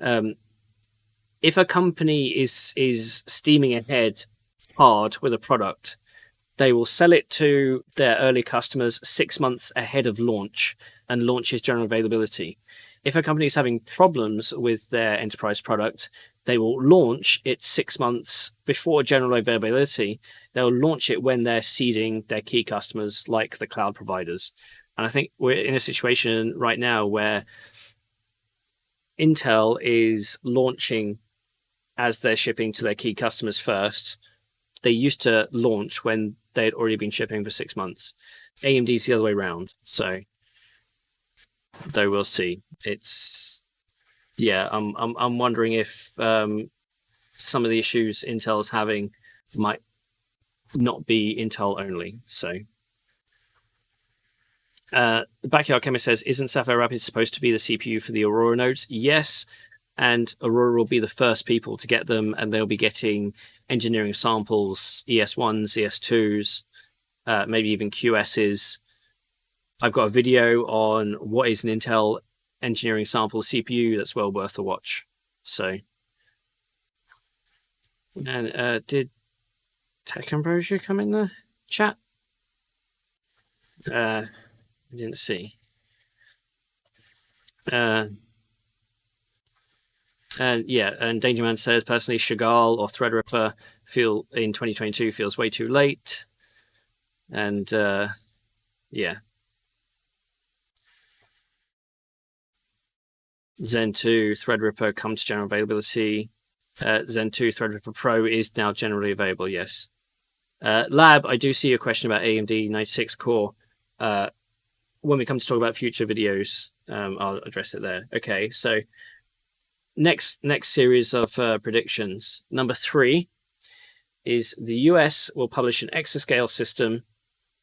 if a company is steaming ahead hard with a product, they will sell it to their early customers 6 months ahead of launch, and launch is general availability. If a company is having problems with their enterprise product, they will launch it 6 months before general availability. They'll launch it when they're seeding their key customers, like the cloud providers. And I think we're in a situation right now where Intel is launching as they're shipping to their key customers first. They used to launch when they had already been shipping for 6 months. AMD's the other way around. So, though we'll see. It's, yeah, I'm wondering if some of the issues Intel's having might not be Intel only. So, Backyard Chemist says, isn't Sapphire Rapids supposed to be the CPU for the Aurora nodes? Yes, and Aurora will be the first people to get them, and they'll be getting engineering samples, ES1s, ES2s, maybe even QSs. I've got a video on what is an Intel engineering sample CPU that's well worth a watch. So, and did Tech Ambrosia come in the chat? I didn't see. And yeah, and Dangerman says, personally, Chagall or Threadripper feel in 2022 feels way too late. And yeah. Zen 2 Threadripper come to general availability. Zen 2 Threadripper Pro is now generally available, yes. Lab, I do see a question about AMD 96 core. When we come to talk about future videos, I'll address it there. Okay, so next series of predictions. Number 3 is the US will publish an exascale system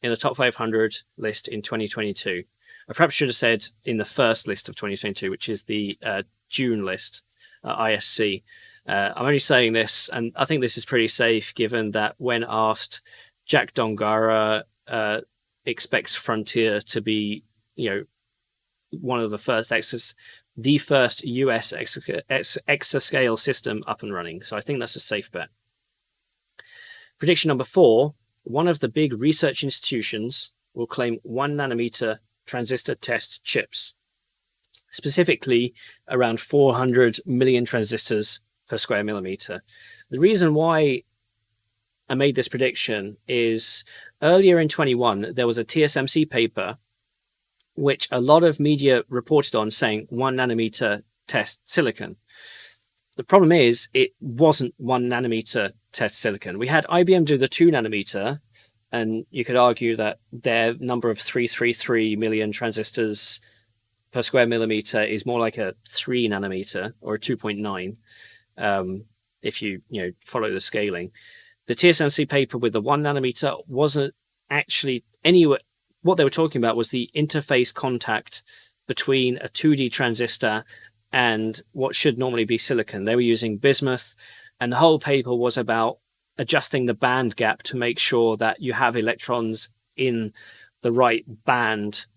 in the top 500 list in 2022. I perhaps should have said in the first list of 2022, which is the June list, ISC. I'm only saying this, and I think this is pretty safe, given that when asked, Jack Dongara expects Frontier to be, one of the first US exascale system up and running. So I think that's a safe bet. Prediction number 4, one of the big research institutions will claim 1 nanometer transistor test chips, specifically around 400 million transistors per square millimeter. The reason why I made this prediction is earlier in 21, there was a TSMC paper which a lot of media reported on, saying 1 nanometer test silicon. The problem is it wasn't 1 nanometer test silicon. We had IBM do the 2 nanometer, and you could argue that their number of 333 million transistors per square millimeter is more like a 3 nanometer or a 2.9, if you follow the scaling. The TSMC paper with the 1 nanometer wasn't actually anywhere. What they were talking about was the interface contact between a 2D transistor and what should normally be silicon. They were using bismuth, and the whole paper was about adjusting the band gap to make sure that you have electrons in the right band.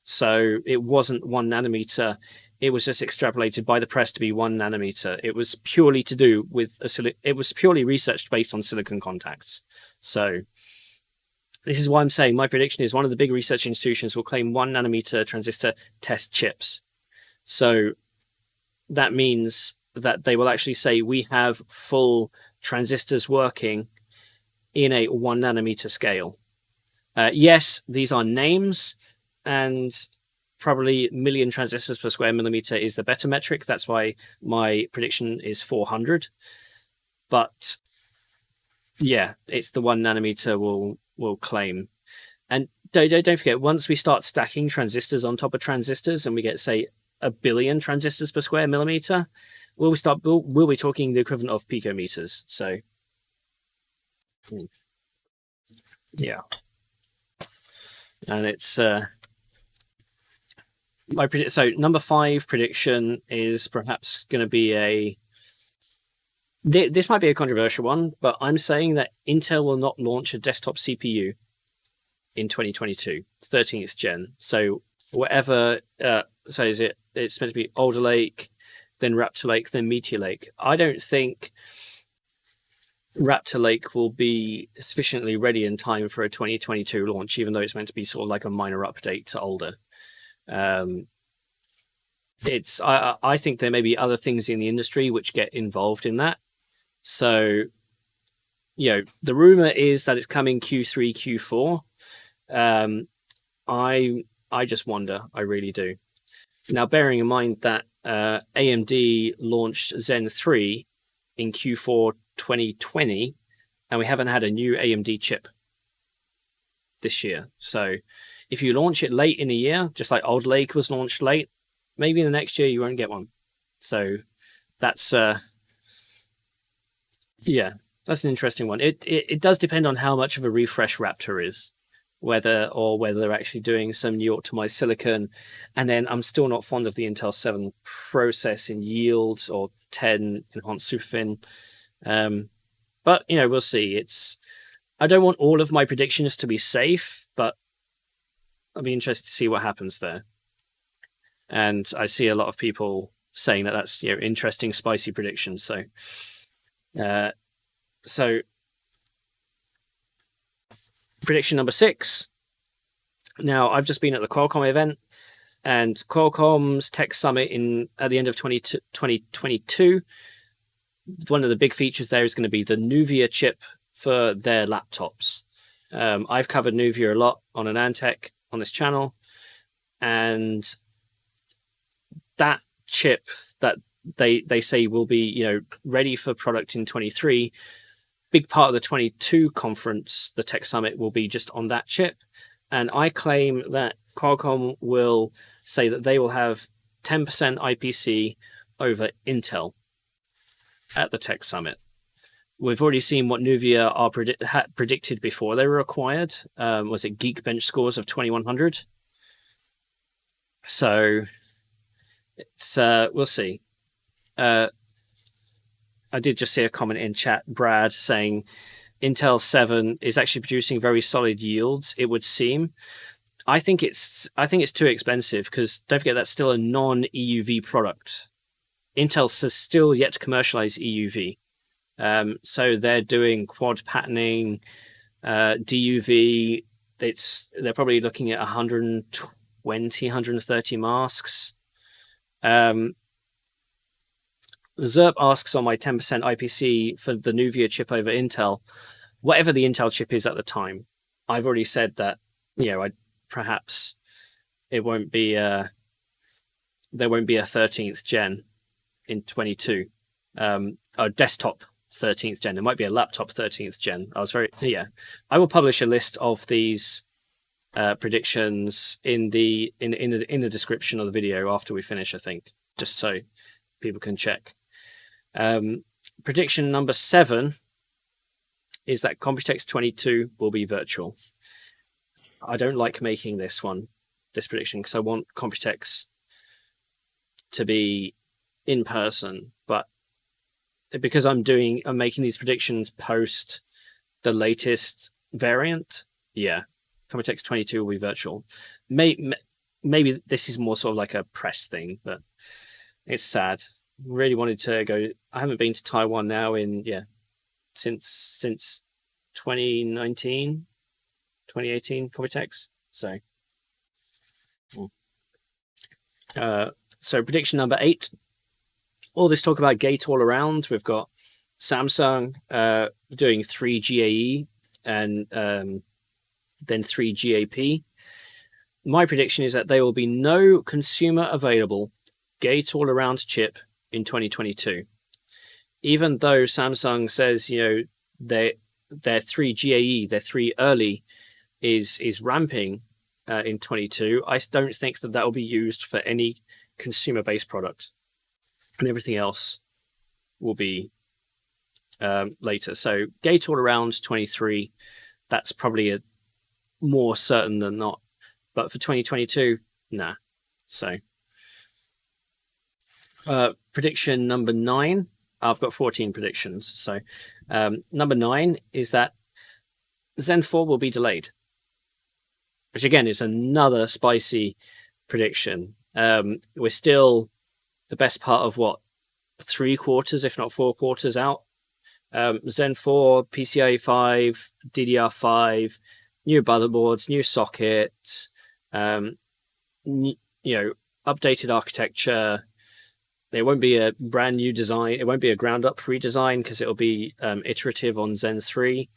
So it wasn't 1 nanometer. It was just extrapolated by the press to be 1 nanometer. It was purely to do with it was purely researched based on silicon contacts. So this is why I'm saying my prediction is one of the big research institutions will claim 1 nanometer transistor test chips. So that means that they will actually say we have full transistors working in a 1 nanometer scale. Yes, these are names, and probably million transistors per square millimeter is the better metric. That's why my prediction is 400. But yeah, it's the 1 nanometer will claim. And don't forget, once we start stacking transistors on top of transistors and we get, say, 1 billion transistors per square millimeter, we'll be talking the equivalent of picometers. So yeah. And it's So number 5 prediction is perhaps going to be this might be a controversial one, but I'm saying that Intel will not launch a desktop CPU in 2022, 13th gen. So whatever, so it's meant to be Alder Lake, then Raptor Lake, then Meteor Lake. I don't think Raptor Lake will be sufficiently ready in time for a 2022 launch, even though it's meant to be sort of like a minor update to Alder. I think there may be other things in the industry which get involved in that. So, the rumor is that it's coming Q3, Q4. I just wonder. I really do. Now, bearing in mind that AMD launched Zen 3 in Q4 2020, and we haven't had a new AMD chip this year. So, if you launch it late in a year, just like Alder Lake was launched late, maybe the next year you won't get one. So, that's that's an interesting one. It does depend on how much of a refresh Raptor is, whether they're actually doing some new optimized silicon. And then I'm still not fond of the Intel 7 process in yield or 10 enhanced superfin. But we'll see. I don't want all of my predictions to be safe, but I'll be interested to see what happens there. And I see a lot of people saying that that's interesting, spicy predictions. So prediction number 6. Now, I've just been at the Qualcomm event, and Qualcomm's Tech Summit at the end of 2022. One of the big features there is going to be the Nuvia chip for their laptops. I've covered Nuvia a lot on AnandTech on this channel, and that chip that they say will be ready for product in 23. Big part of the 22 conference, the Tech Summit, will be just on that chip. And I claim that Qualcomm will say that they will have 10% IPC over Intel at the Tech Summit. We've already seen what Nuvia had predicted before they were acquired. Was it Geekbench scores of 2100? So we'll see. I did just see a comment in chat, Brad, saying Intel 7 is actually producing very solid yields, it would seem. I think it's too expensive, because don't forget that's still a non-EUV product. Intel's still yet to commercialize EUV. So they're doing quad patterning, DUV. They're probably looking at 120, 130 masks. Zerp asks on my 10% IPC for the Nuvia chip over Intel, whatever the Intel chip is at the time. I've already said that, perhaps it won't be there won't be a 13th gen in 22. A desktop 13th gen. There might be a laptop 13th gen. I will publish a list of these predictions in the description of the video after we finish, I think, just so people can check. Prediction number 7 is that Computex 22 will be virtual. I don't like making this prediction, because I want Computex to be in person, but because I'm making these predictions post the latest variant, Computex 22 will be virtual. Maybe this is more sort of like a press thing, but it's sad. Really wanted to go. I haven't been to Taiwan now since 2019, 2018 Computex. So prediction number 8. All this talk about gate all around. We've got Samsung doing 3 GAE and then 3 GAP. My prediction is that there will be no consumer available gate all around chip in 2022. Even though Samsung says, their 3 GAE, their 3 early is ramping in 22, I don't think that will be used for any consumer-based product, and everything else will be later. So gate all around 23, that's probably more certain than not. But for 2022, nah. So prediction number 9. I've got 14 predictions. So number 9 is that Zen 4 will be delayed, which again is another spicy prediction. We're still the best part of what, 3 quarters, if not 4 quarters out. Zen 4, PCIe 5, DDR5, new motherboards, new sockets, updated architecture. There won't be a brand new design. It won't be a ground up redesign because it'll be iterative on Zen 3.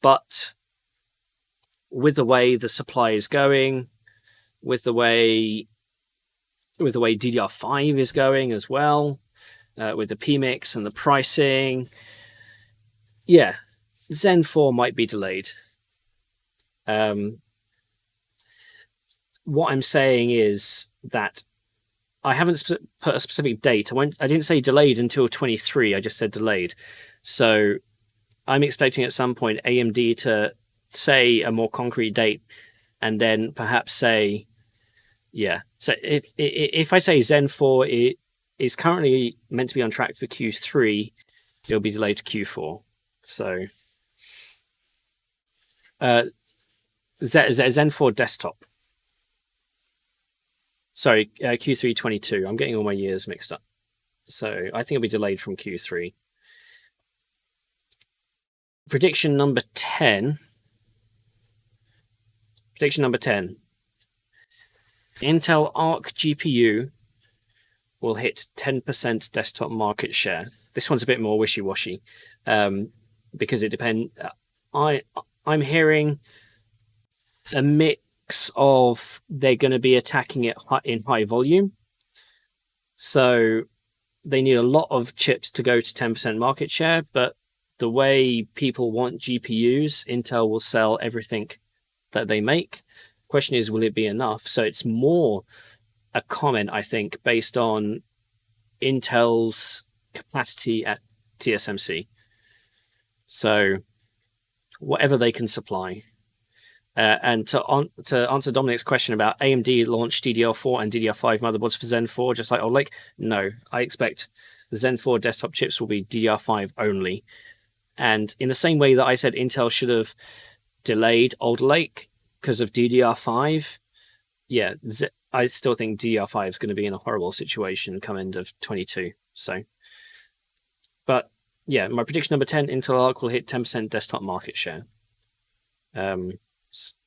But with the way the supply is going, with the way DDR5 is going as well, with the PMIX and the pricing, yeah, Zen 4 might be delayed. What I'm saying is that I haven't put a specific date. I didn't say delayed until 23. I just said delayed. So I'm expecting at some point AMD to say a more concrete date, and then perhaps say, yeah. So if I say Zen 4 is currently meant to be on track for Q3, it'll be delayed to Q4. So Zen 4 desktop. Sorry, Q3 22. I'm getting all my years mixed up. So I think it'll be delayed from Q3. Prediction number 10. Intel Arc GPU will hit 10% desktop market share. This one's a bit more wishy-washy because it depends. I'm hearing a mix of they're going to be attacking it in high volume. So they need a lot of chips to go to 10% market share, but the way people want GPUs, Intel will sell everything that they make. Question is, will it be enough? So it's more a comment, I think, based on Intel's capacity at TSMC. So whatever they can supply. And to answer Dominic's question about AMD launch DDR4 and DDR5 motherboards for Zen 4, just like Old Lake, no, I expect the Zen 4 desktop chips will be DDR5 only. And in the same way that I said Intel should have delayed Alder Lake because of DDR5, yeah, I still think DDR5 is going to be in a horrible situation come end of 22. So, but yeah, my prediction number 10, Intel Arc will hit 10% desktop market share.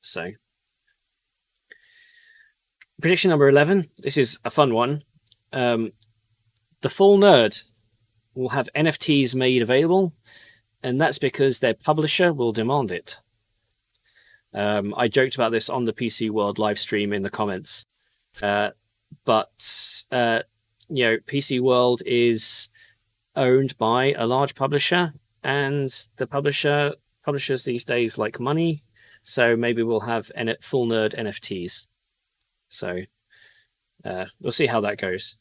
So, prediction number 11. This is a fun one. The Full Nerd will have NFTs made available, and that's because their publisher will demand it. I joked about this on the PC World live stream in the comments, but PC World is owned by a large publisher, and the publishers these days like money. So maybe we'll have Full Nerd NFTs. So we'll see how that goes.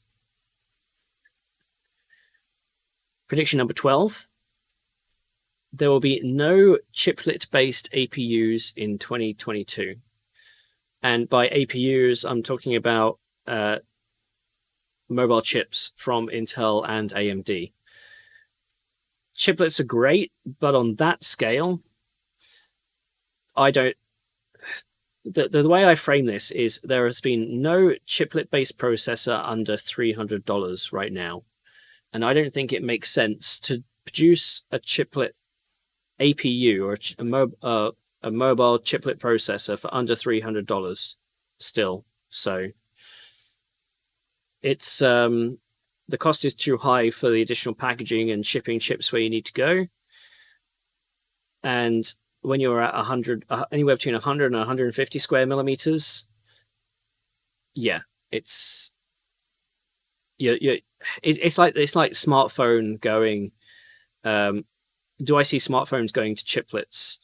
Prediction number 12. There will be no chiplet-based APUs in 2022. And by APUs, I'm talking about mobile chips from Intel and AMD. Chiplets are great, but on that scale, I don't. The way I frame this is there has been no chiplet-based processor under $300 right now, and I don't think it makes sense to produce a chiplet APU or a mobile chiplet processor for under $300 still. So it's the cost is too high for the additional packaging and shipping chips where you need to go, and when you're at 100, anywhere between 100 and 150 square millimeters, yeah, it's like smartphone going. Do I see smartphones going to chiplets?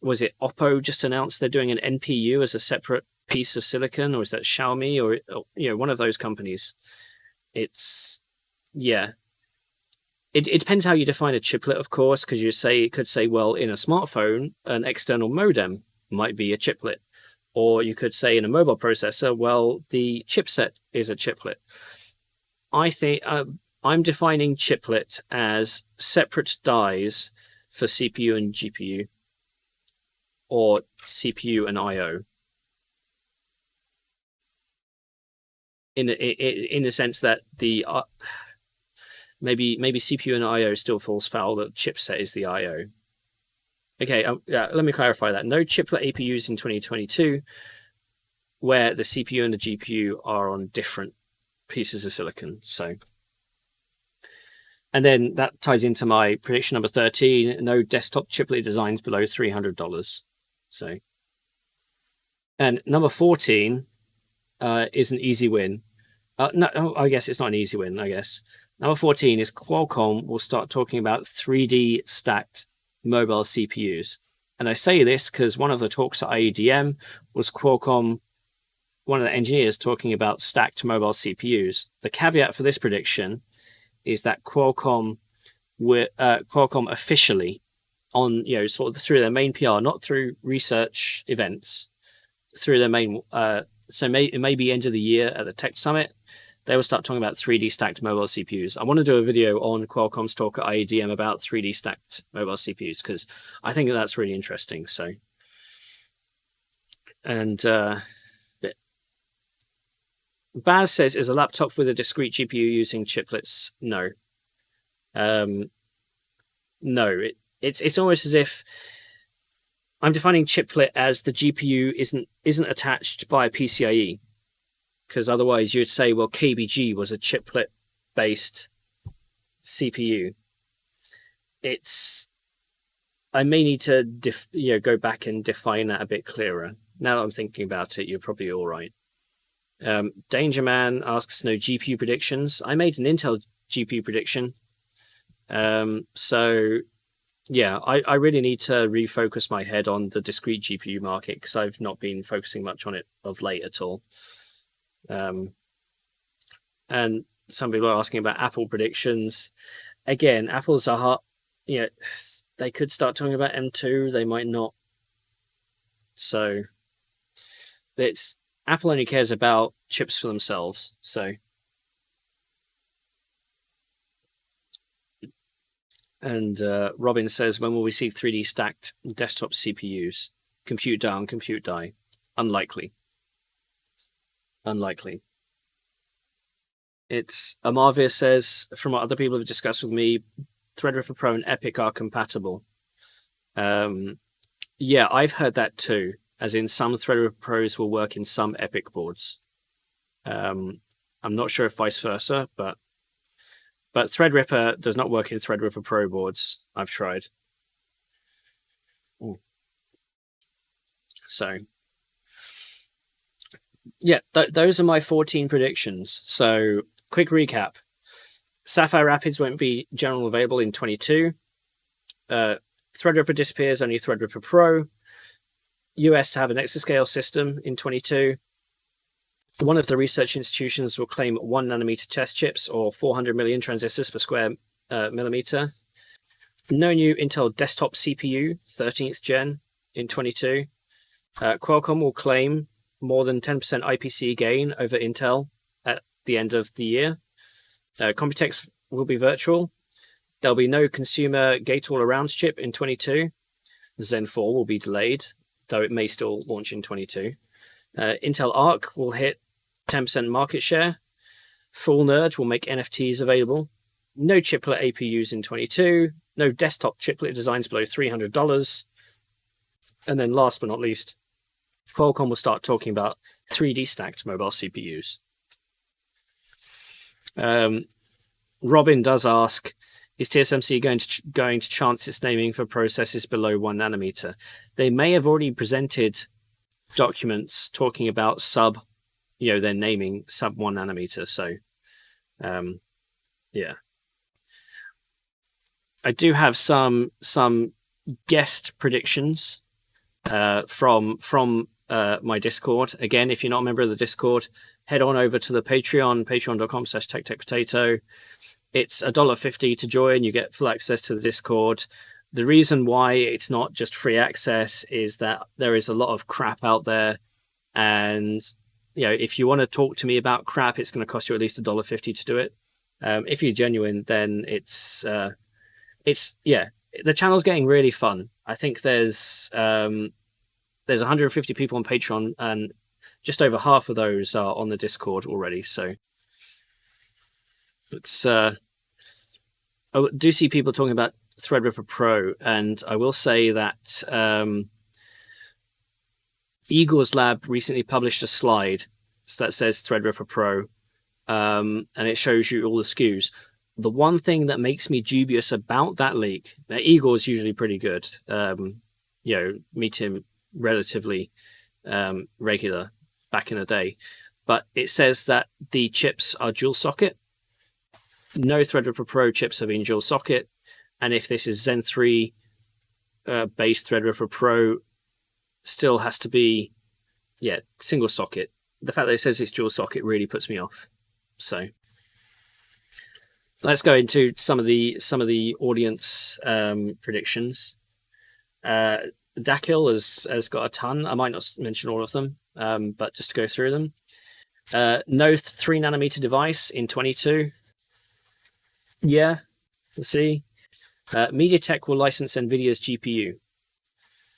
Was it Oppo just announced they're doing an NPU as a separate piece of silicon, or is that Xiaomi, or one of those companies? It's yeah. It depends how you define a chiplet, of course, because you could say, well, in a smartphone, an external modem might be a chiplet, Or you could say in a mobile processor, well, the chipset is a chiplet. I think I'm defining chiplet as separate dies for CPU and GPU, or CPU and I/O. In the sense that the maybe CPU and I/O still falls foul. The chipset is the I/O. Okay, yeah, let me clarify that. No chiplet APUs in 2022, where the CPU and the GPU are on different pieces of silicon. So, and then that ties into my prediction number 13. No desktop chiplet designs below $300. So, and number 14 is an easy win. No, I guess it's not an easy win. I guess number 14 is Qualcomm will start talking about 3D stacked mobile CPUs. And I say this because one of the talks at IEEE-IEDM was Qualcomm, one of the engineers talking about stacked mobile CPUs. The caveat for this prediction is that Qualcomm officially, on sort of through their main PR, not through research events, through their main so it may be end of the year at the Tech Summit, they will start talking about 3D stacked mobile CPUs. I want to do a video on Qualcomm's talk at IEEE-IEDM about 3D stacked mobile CPUs because I think that's really interesting. So, and Baz says, is a laptop with a discrete GPU using chiplets? No. No. It's almost as if I'm defining chiplet as the GPU isn't attached by PCIe, because otherwise you'd say, well, KBG was a chiplet-based CPU. I may need to go back and define that a bit clearer. Now that I'm thinking about it, you're probably all right. Danger Man asks, no GPU predictions. I made an Intel GPU prediction. So yeah, I really need to refocus my head on the discrete GPU market because I've not been focusing much on it of late at all. And some people are asking about Apple predictions. Again, Apple's are hard. They could start talking about M2. They might not. So Apple only cares about chips for themselves. So. And Robin says, when will we see 3D stacked desktop CPUs? Compute down, compute die. Unlikely. It's Amarvia says, from what other people have discussed with me, Threadripper Pro and Epic are compatible. Yeah, I've heard that too. As in, some Threadripper Pros will work in some Epic boards. I'm not sure if vice versa, but Threadripper does not work in Threadripper Pro boards. I've tried. Ooh. So, yeah, those are my 14 predictions. So, quick recap. Sapphire Rapids won't be general available in 22. Threadripper disappears, only Threadripper Pro. US to have an exascale system in 22. One of the research institutions will claim 1 nanometer test chips or 400 million transistors per square millimeter. No new Intel desktop CPU, 13th gen in 22. Qualcomm will claim more than 10% IPC gain over Intel at the end of the year. Computex will be virtual. There'll be no consumer gate-all-around chip in 22. Zen 4 will be delayed, though it may still launch in 22. Intel Arc will hit 10% market share. Full Nerd will make NFTs available. No chiplet APUs in 22. No desktop chiplet designs below $300. And then last but not least, Qualcomm will start talking about 3D stacked mobile CPUs. Robin does ask, is TSMC going to chance its naming for processes below 1 nanometer? They may have already presented documents talking about they're naming sub 1 nanometer. So, yeah. I do have some guest predictions from my Discord. Again, if you're not a member of the Discord, head on over to the Patreon, patreon.com/TechTechPotato. It's $1.50 to join. You get full access to the Discord. The reason why it's not just free access is that there is a lot of crap out there And if you want to talk to me about crap, it's going to cost you at least $1.50 to do it. If you're genuine, then it's the channel's getting really fun. I think there's 150 people on Patreon, and just over half of those are on the Discord already. So it's I do see people talking about Threadripper Pro, and I will say that Igor's lab recently published a slide that says Threadripper Pro, and it shows you all the SKUs. The one thing that makes me dubious about that leak, now Igor's usually pretty good. Meet him relatively regular back in the day, but it says that the chips are dual socket. No Threadripper Pro chips have been dual socket, and if this is Zen 3 based Threadripper Pro, still has to be single socket. The fact that it says it's dual socket really puts me off. So let's go into some of the audience predictions. Dakil has got a ton. I might not mention all of them, but just to go through them. No 3nm device in 22. Yeah, we'll see. MediaTek will license NVIDIA's GPU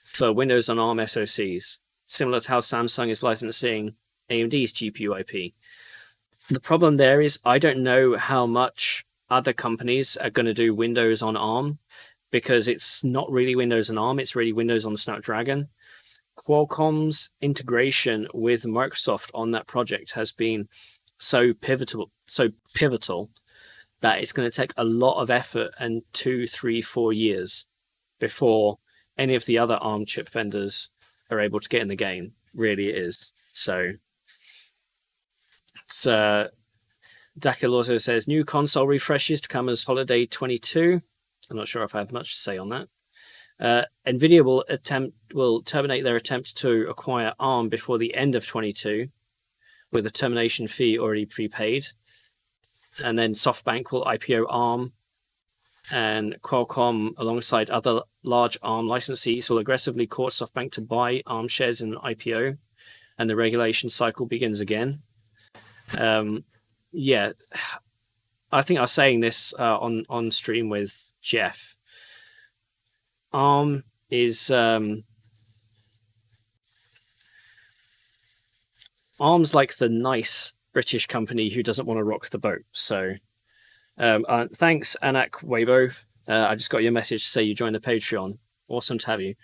for Windows on ARM SoCs, similar to how Samsung is licensing AMD's GPU IP. The problem there is I don't know how much other companies are going to do Windows on ARM, because it's not really Windows on ARM, it's really Windows on Snapdragon. Qualcomm's integration with Microsoft on that project has been so pivotal that it's going to take a lot of effort and 2, 3, 4 years before any of the other ARM chip vendors are able to get in the game. Really, it is. So it's Dakil also says new console refreshes to come as holiday 22. I'm not sure if I have much to say on that. NVIDIA will terminate their attempt to acquire ARM before the end of 22, with a termination fee already prepaid. And then SoftBank will IPO ARM, and Qualcomm, alongside other large ARM licensees, will aggressively court SoftBank to buy ARM shares in an IPO, and the regulation cycle begins again. I think I was saying this on stream with Jeff. ARM is ARM's like the nice British company who doesn't want to rock the boat. So thanks, Anak Weibo. I just got your message to say you joined the Patreon. Awesome to have you.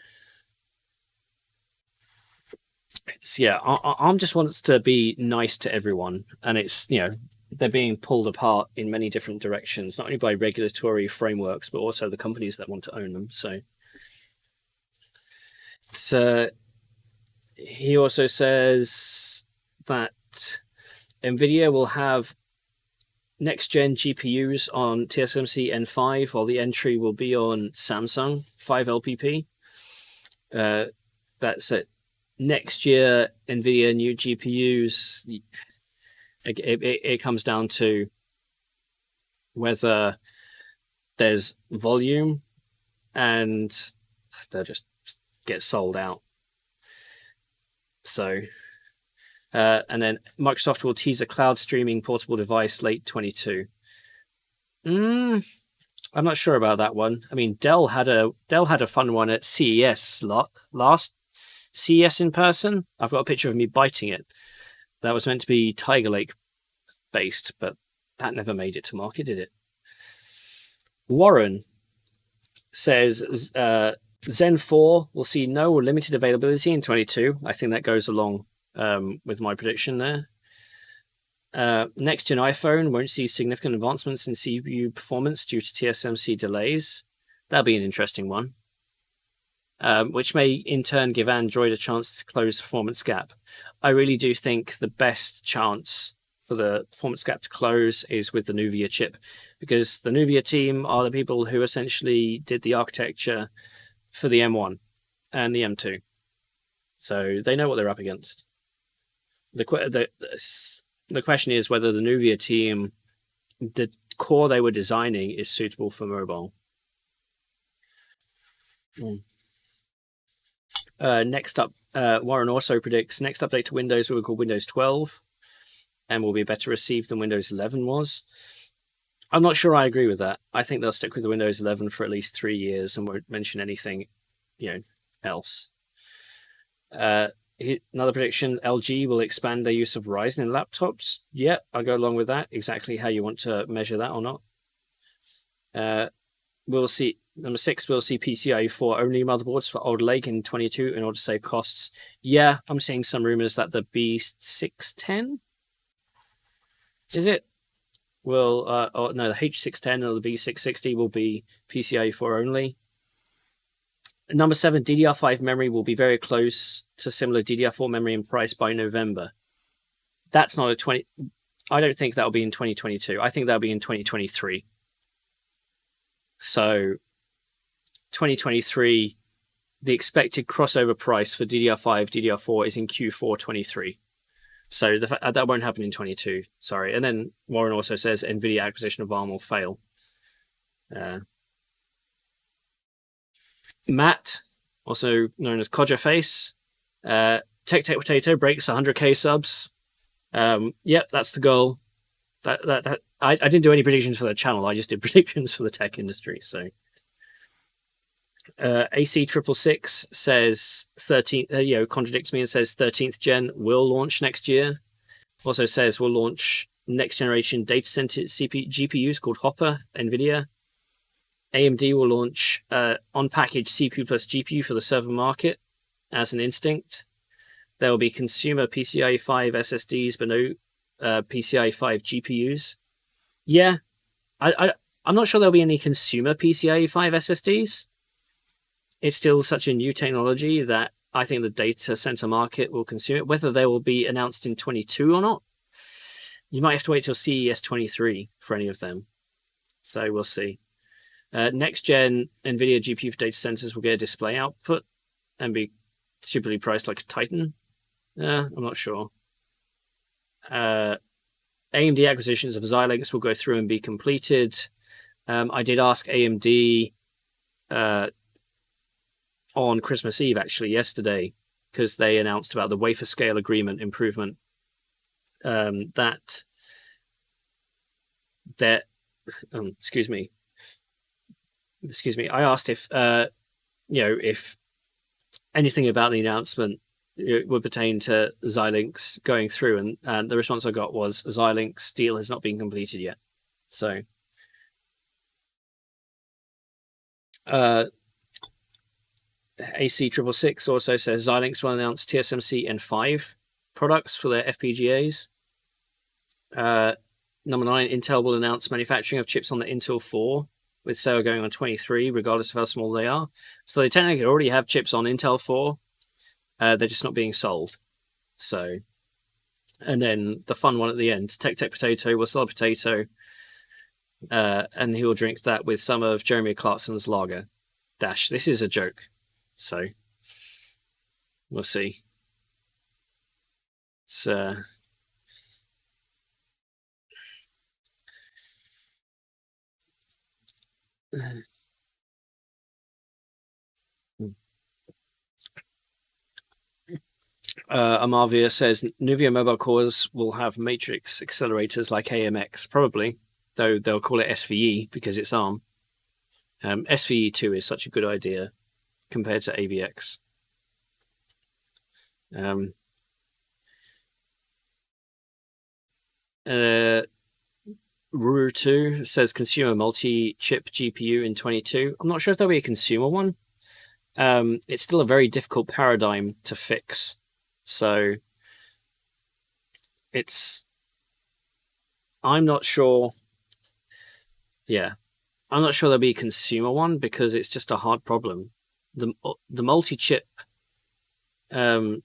So ARM just wants to be nice to everyone, and it's they're being pulled apart in many different directions, not only by regulatory frameworks, but also the companies that want to own them. So he also says that NVIDIA will have next-gen GPUs on TSMC N5, while the entry will be on Samsung 5LPP. That's it. Next year, NVIDIA new GPUs, it comes down to whether there's volume and they'll just get sold out. So, and then Microsoft will tease a cloud streaming portable device late 22. I'm not sure about that one. I mean, Dell had a fun one at CES last CES in person. I've got a picture of me biting it. That was meant to be Tiger Lake based, but that never made it to market, did it? Warren says Zen 4 will see no or limited availability in 22. I think that goes along with my prediction there. Next gen iPhone won't see significant advancements in CPU performance due to TSMC delays. That'll be an interesting one. Which may in turn give Android a chance to close the performance gap. I really do think the best chance for the performance gap to close is with the Nuvia chip, because the Nuvia team are the people who essentially did the architecture for the M1 and the M2. So they know what they're up against. The question is whether the Nuvia team, the core they were designing, is suitable for mobile. Next up, Warren also predicts next update to Windows will be called Windows 12 and will be better received than Windows 11 was. I'm not sure I agree with that. I think they'll stick with the Windows 11 for at least 3 years and won't mention anything, else. Another prediction, LG will expand their use of Ryzen in laptops. Yeah, I'll go along with that. Exactly how you want to measure that or not. We'll see. Number 6, we'll see PCIe 4 only motherboards for Old Lake in 22 in order to save costs. Yeah, I'm seeing some rumors that the B610, is it? Will, no, the H610 or the B660 will be PCIe 4 only. Number 7, DDR5 memory will be very close to similar DDR4 memory in price by November. That's not I don't think that'll be in 2022. I think that'll be in 2023. So 2023, the expected crossover price for DDR5, DDR4 is in Q4 23. So that won't happen in 22. Sorry. And then Warren also says NVIDIA acquisition of ARM will fail. Matt, also known as Codger Face, TechTechPotato breaks 100k subs. Yep, that's the goal. I didn't do any predictions for the channel. I just did predictions for the tech industry. So AC666 says 13th, contradicts me and says 13th gen will launch next year. Also says we'll launch next generation data center GPUs called Hopper, NVIDIA. AMD will launch on-package CPU plus GPU for the server market as an instinct. There will be consumer PCIe 5 SSDs, but no PCIe 5 GPUs. Yeah, I'm not sure there'll be any consumer PCIe 5 SSDs. It's still such a new technology that I think the data center market will consume it. Whether they will be announced in 22 or not, you might have to wait till CES 23 for any of them. So we'll see. Next gen NVIDIA GPU for data centers will get a display output and be superly priced like a Titan. I'm not sure. AMD acquisitions of Xilinx will go through and be completed. I did ask AMD on Christmas Eve, actually, yesterday, because they announced about the wafer scale agreement improvement excuse me. I asked if if anything about the announcement would pertain to Xilinx going through, and the response I got was Xilinx deal has not been completed yet. So AC666 also says Xilinx will announce TSMC N5 products for their FPGAs. Number 9, Intel will announce manufacturing of chips on the Intel 4, with sale going on 23, regardless of how small they are. So they technically already have chips on Intel 4. They're just not being sold. So, and then the fun one at the end, TechTechPotato will sell a potato, and he will drink that with some of Jeremy Clarkson's lager. This is a joke. So, we'll see. It's Amarvia says Nuvia mobile cores will have matrix accelerators like AMX, probably, though they'll call it SVE because it's ARM. SVE2 is such a good idea compared to AVX. Ruru2 says consumer multi-chip GPU in 22. I'm not sure if there'll be a consumer one. It's still a very difficult paradigm to fix. So I'm not sure. Yeah, I'm not sure there'll be a consumer one because it's just a hard problem. The multi-chip GPUs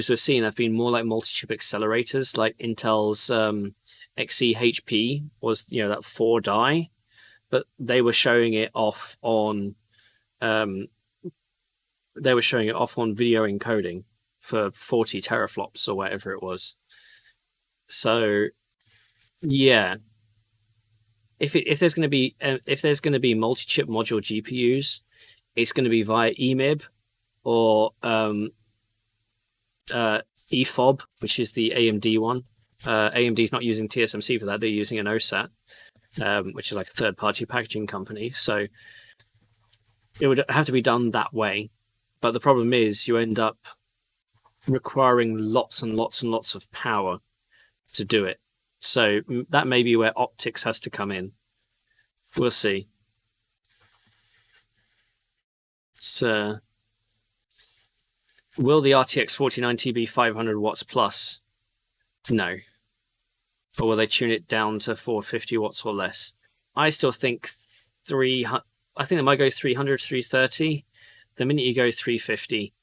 we're seeing have been more like multi-chip accelerators, like Intel's XE-HP was, that 4 die, but they were showing it off on video encoding for 40 teraflops or whatever it was. So yeah, if there's going to be multi-chip module GPUs, it's going to be via EMIB or EFOB, which is the AMD one. AMD's not using TSMC for that; they're using an OSAT, which is like a third-party packaging company. So it would have to be done that way. But the problem is, you end up requiring lots and lots and lots of power to do it. So that may be where optics has to come in. We'll see. So, will the RTX 4090 be 500 watts plus? No. Or will they tune it down to 450 watts or less? I still think I think they might go 300, 330. The minute you go 350,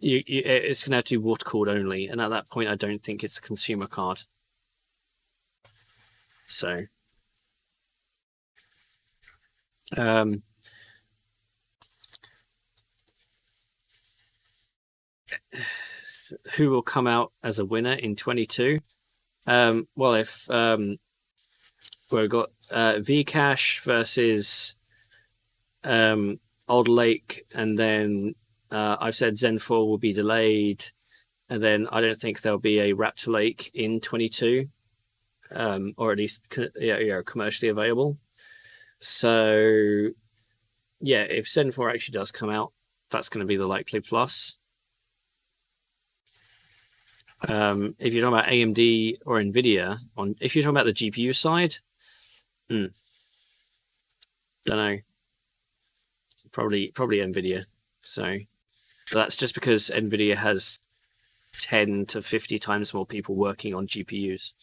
it's going to have to be water cooled only, and at that point, I don't think it's a consumer card. So, who will come out as a winner in 22? Well, if we've got Vcache versus Old Lake, and then I've said Zen 4 will be delayed, and then I don't think there'll be a Raptor Lake in 22, or at least commercially available. So, yeah, if Zen 4 actually does come out, that's going to be the likely plus. If you're talking about AMD or NVIDIA, if you're talking about the GPU side, don't know. Probably NVIDIA. So that's just because NVIDIA has 10 to 50 times more people working on GPUs.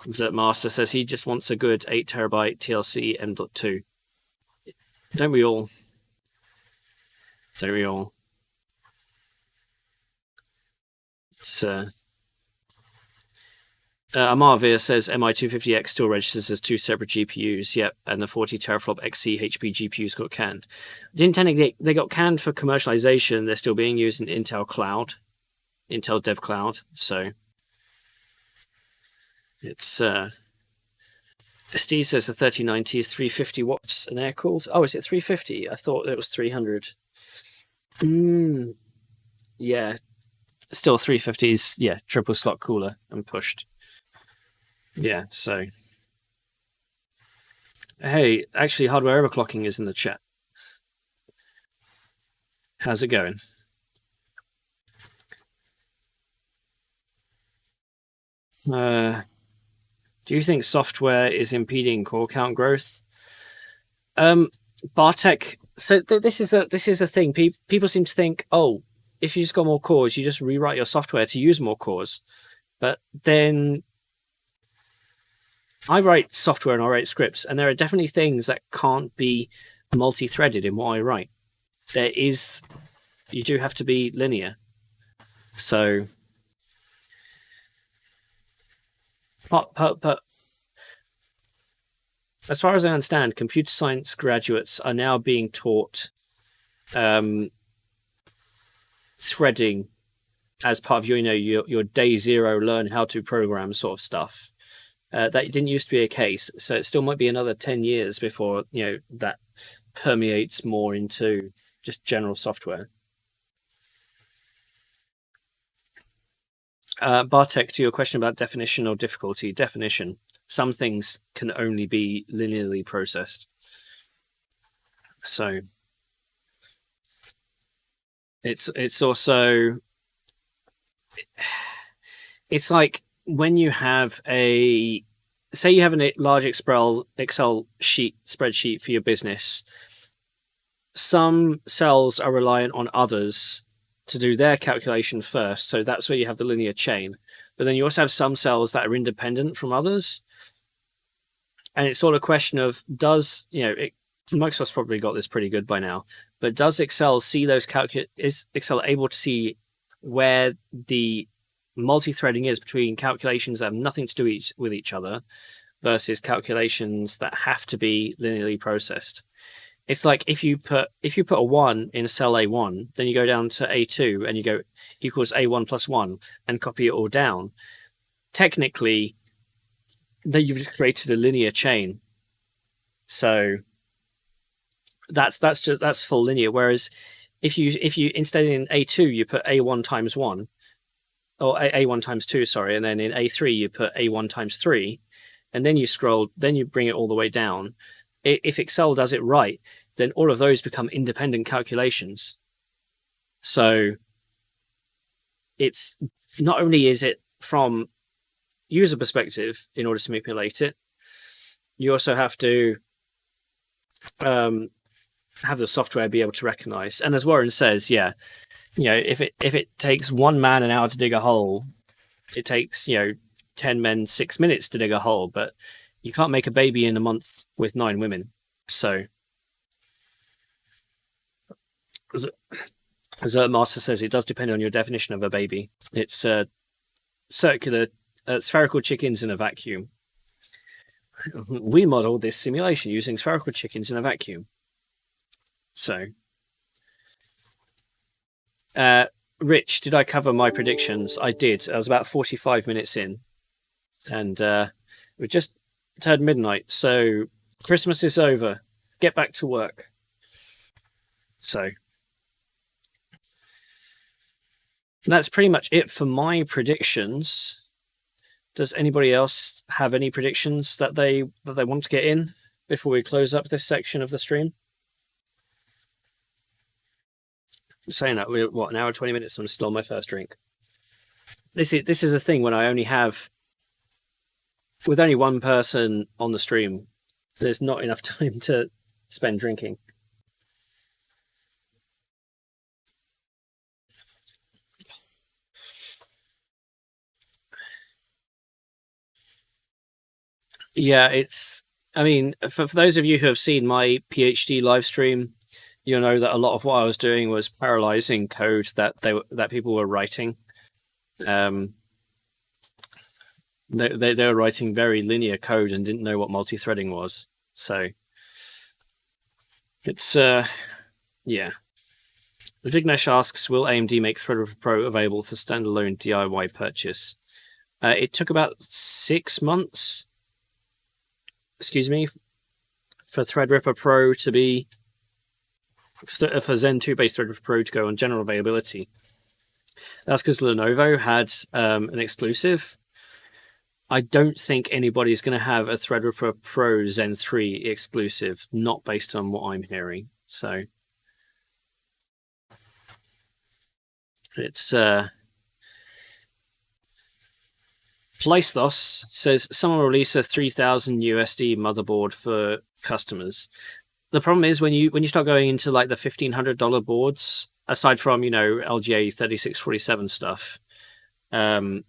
Zertmaster says he just wants a good 8 terabyte TLC M.2. Don't we all? Don't we all? It's Amarvir says MI250X still registers as 2 separate GPUs. Yep, and the 40 teraflop XC HP GPUs got canned. Didn't technically they got canned for commercialization. They're still being used in Intel Cloud, Intel Dev Cloud. So it's Steve says the 3090 is 350 watts and air cooled. Oh, is it 350? I thought it was 300. Yeah. Still 350s, yeah, triple slot cooler and pushed. Yeah, so. Hey, actually, hardware overclocking is in the chat. How's it going? Do you think software is impeding core count growth? Bartek. So this is a thing. People seem to think, oh, if you just got more cores, you just rewrite your software to use more cores. But then I write software and I write scripts, and there are definitely things that can't be multi-threaded in what I write. You do have to be linear. So, but as far as I understand, computer science graduates are now being taught threading as part of your day zero learn how to program sort of stuff. That didn't used to be a case, so it still might be another 10 years before that permeates more into just general software. Bartek, to your question about definition or difficulty, definition. Some things can only be linearly processed. So it's also, it's like when you have say you have a large Excel spreadsheet for your business, some cells are reliant on others to do their calculation first. So that's where you have the linear chain. But then you also have some cells that are independent from others. And it's sort of a question of, Microsoft's probably got this pretty good by now, but does Excel see those is Excel able to see where the multi-threading is between calculations that have nothing to do with each other versus calculations that have to be linearly processed? It's like if you put a 1 in cell A1, then you go down to A2 and you go equals A1 plus 1 and copy it all down. Technically, then you've created a linear chain. So that's full linear. Whereas if you instead in A2 you put A1 times 1, or A1 times 2, sorry, and then in A3 you put A1 times 3, and then you scroll, then you bring it all the way down. If Excel does it right, then all of those become independent calculations. So it's not only is it from user perspective in order to manipulate it, you also have to have the software be able to recognize. And as Warren says, yeah, if it takes one man an hour to dig a hole, it takes 10 men 6 minutes to dig a hole, but you can't make a baby in a month with 9 women. So as Master says, it does depend on your definition of a baby. It's circular spherical chickens in a vacuum. We modeled this simulation using spherical chickens in a vacuum. So Rich, did I cover my predictions? I did. I was about 45 minutes in, and we just turned midnight, so Christmas is over. Get back to work. So that's pretty much it for my predictions. Does anybody else have any predictions that they want to get in before we close up this section of the stream? Saying that we're an hour 20 minutes. I'm still on my first drink. This is a thing when I only have, with only one person on the stream, there's not enough time to spend drinking. Yeah, I mean, for those of you who have seen my PhD live stream, you'll know that a lot of what I was doing was parallelizing code that people were writing. They were writing very linear code and didn't know what multi-threading was. So it's yeah. Vignesh asks, will AMD make Threadripper Pro available for standalone DIY purchase? It took about 6 months, excuse me, for Threadripper Pro to be, for Zen 2 based Threadripper Pro to go on general availability. That's because Lenovo had an exclusive. I don't think anybody's going to have a Threadripper Pro Zen 3 exclusive, not based on what I'm hearing. So it's Pleisthos says someone will release a 3000 USD motherboard for customers. The problem is when you start going into like the $1,500 boards, aside from LGA 3647 stuff, for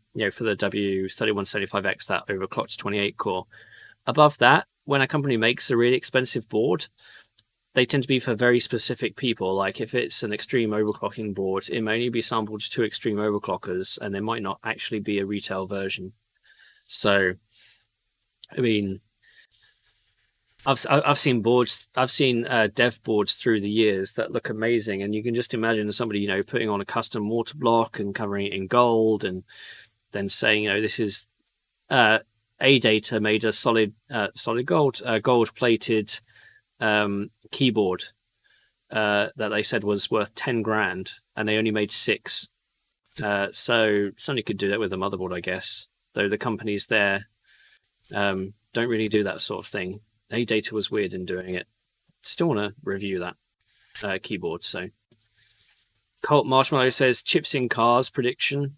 the W3175X, that overclocked 28 core. Above that, when a company makes a really expensive board, they tend to be for very specific people. Like if it's an extreme overclocking board, it may only be sampled to 2 extreme overclockers, and there might not actually be a retail version. So, I mean, I've seen boards, I've seen dev boards through the years that look amazing, and you can just imagine somebody putting on a custom water block and covering it in gold, and then saying this is ADATA made a solid gold plated keyboard that they said was worth 10 grand, and they only made 6. So somebody could do that with a motherboard, I guess, though the companies there don't really do that sort of thing. ADATA was weird in doing it. Still want to review that keyboard. So Colt Marshmallow says chips in cars prediction.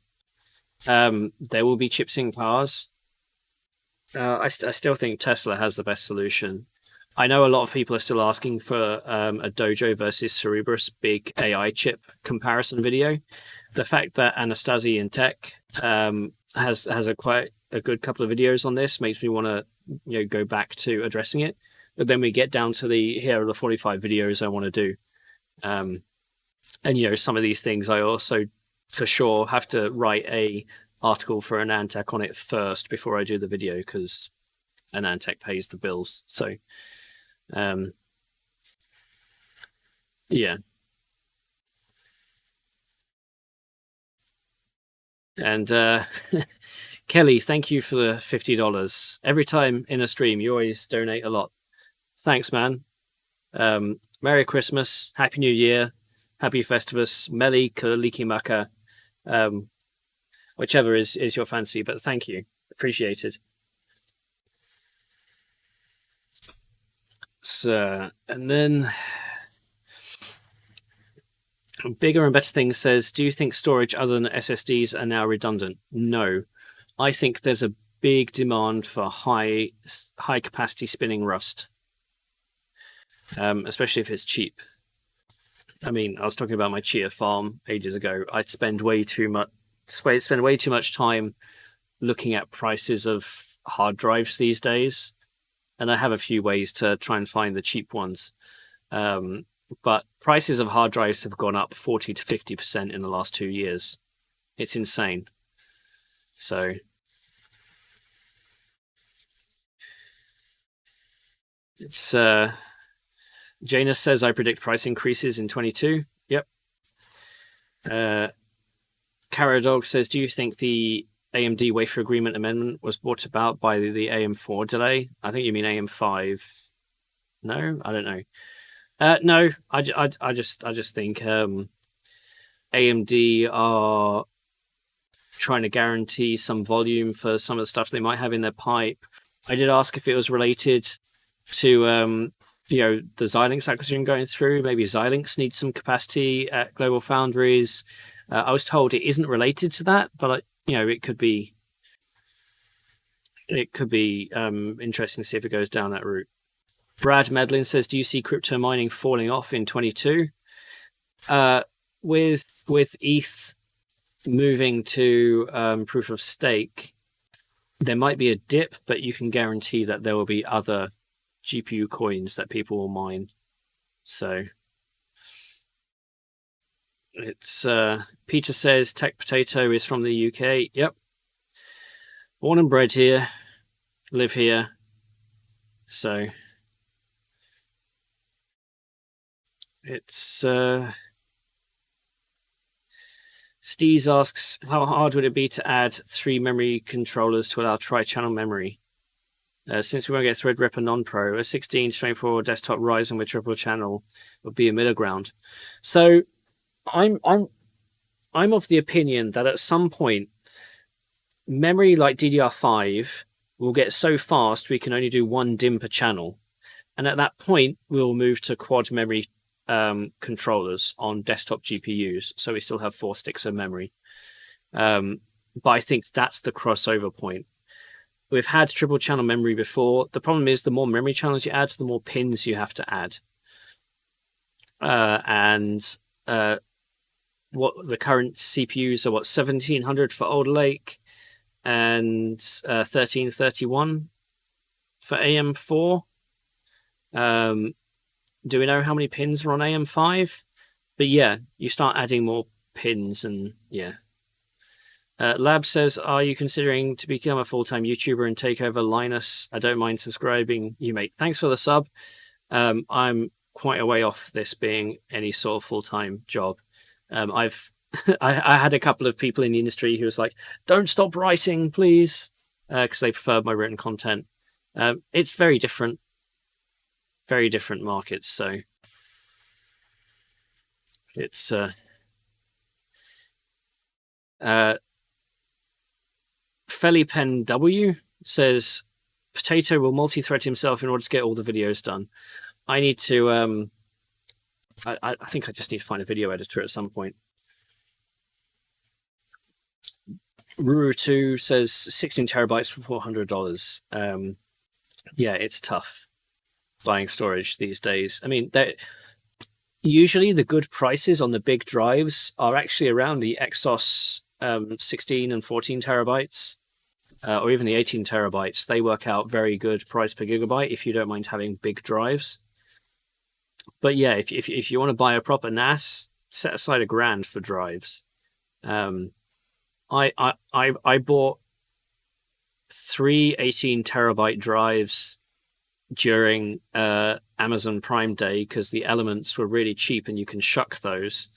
There will be chips in cars. I still think Tesla has the best solution. I know a lot of people are still asking for a Dojo versus Cerebrus big AI chip comparison video. The fact that Anastasia Tech has a quite a good couple of videos on this makes me want to go back to addressing it. But then we get down to here are the 45 videos I want to do. And some of these things I also for sure have to write a article for AnandTech on it first before I do the video, because AnandTech pays the bills. So yeah. And Kelly, thank you for the $50. Every time in a stream, you always donate a lot. Thanks, man. Merry Christmas, Happy New Year. Happy Festivus, Meli, Kalikimaka, whichever is your fancy, but thank you. Appreciated. So, and then Bigger and Better Things says, do you think storage other than SSDs are now redundant? No. I think there's a big demand for high capacity spinning rust, especially if it's cheap. I mean, I was talking about my Chia farm ages ago. I spend way too much time looking at prices of hard drives these days, and I have a few ways to try and find the cheap ones. But prices of hard drives have gone up 40 to 50% in the last 2 years. It's insane. So it's Janus says I predict price increases in 22. Yep. Caradog says, do you think the AMD wafer agreement amendment was brought about by the AM4 delay? I think you mean AM5. No, I don't know. No, I just think AMD are trying to guarantee some volume for some of the stuff they might have in their pipe. I did ask if it was related to the Xilinx acquisition going through. Maybe Xilinx needs some capacity at Global Foundries. I was told it isn't related to that, but it could be. It could be interesting to see if it goes down that route. Brad Medlin says, do you see crypto mining falling off in 22? With ETH moving to proof of stake, there might be a dip, but you can guarantee that there will be other GPU coins that people will mine. So it's Peter says TechPotato is from the UK. Yep. Born and bred here, live here. So it's Steez asks, how hard would it be to add 3 memory controllers to allow tri-channel memory? Since we won't get Threadripper non-pro, a 16-24 desktop Ryzen with triple channel would be a middle ground. So I'm of the opinion that at some point, memory like DDR5 will get so fast we can only do 1 DIMM per channel. And at that point, we'll move to quad memory controllers on desktop GPUs, so we still have 4 sticks of memory. But I think that's the crossover point. We've had triple channel memory before. The problem is the more memory channels you add, the more pins you have to add. What the current CPUs are, 1700 for Alder Lake and 1331 for AM4. Do we know how many pins are on AM5? But yeah, you start adding more pins, and yeah. Lab says, are you considering to become a full-time YouTuber and take over Linus? I don't mind subscribing you, mate. Thanks for the sub. I'm quite a way off this being any sort of full-time job. I had a couple of people in the industry who was like, don't stop writing, please, because they preferred my written content. It's very different markets, so it's Felipen W says Potato will multi-thread himself in order to get all the videos done. I need to I think I just need to find a video editor at some point. Ruru2 says 16 terabytes for $400. Yeah, it's tough buying storage these days. I mean, usually the good prices on the big drives are actually around the Exos 16 and 14 terabytes, or even the 18 terabytes. They work out very good price per gigabyte if you don't mind having big drives. But yeah, if you want to buy a proper NAS, set aside $1,000 for drives. I bought 3 18 terabyte drives during Amazon Prime Day because the elements were really cheap and you can shuck those.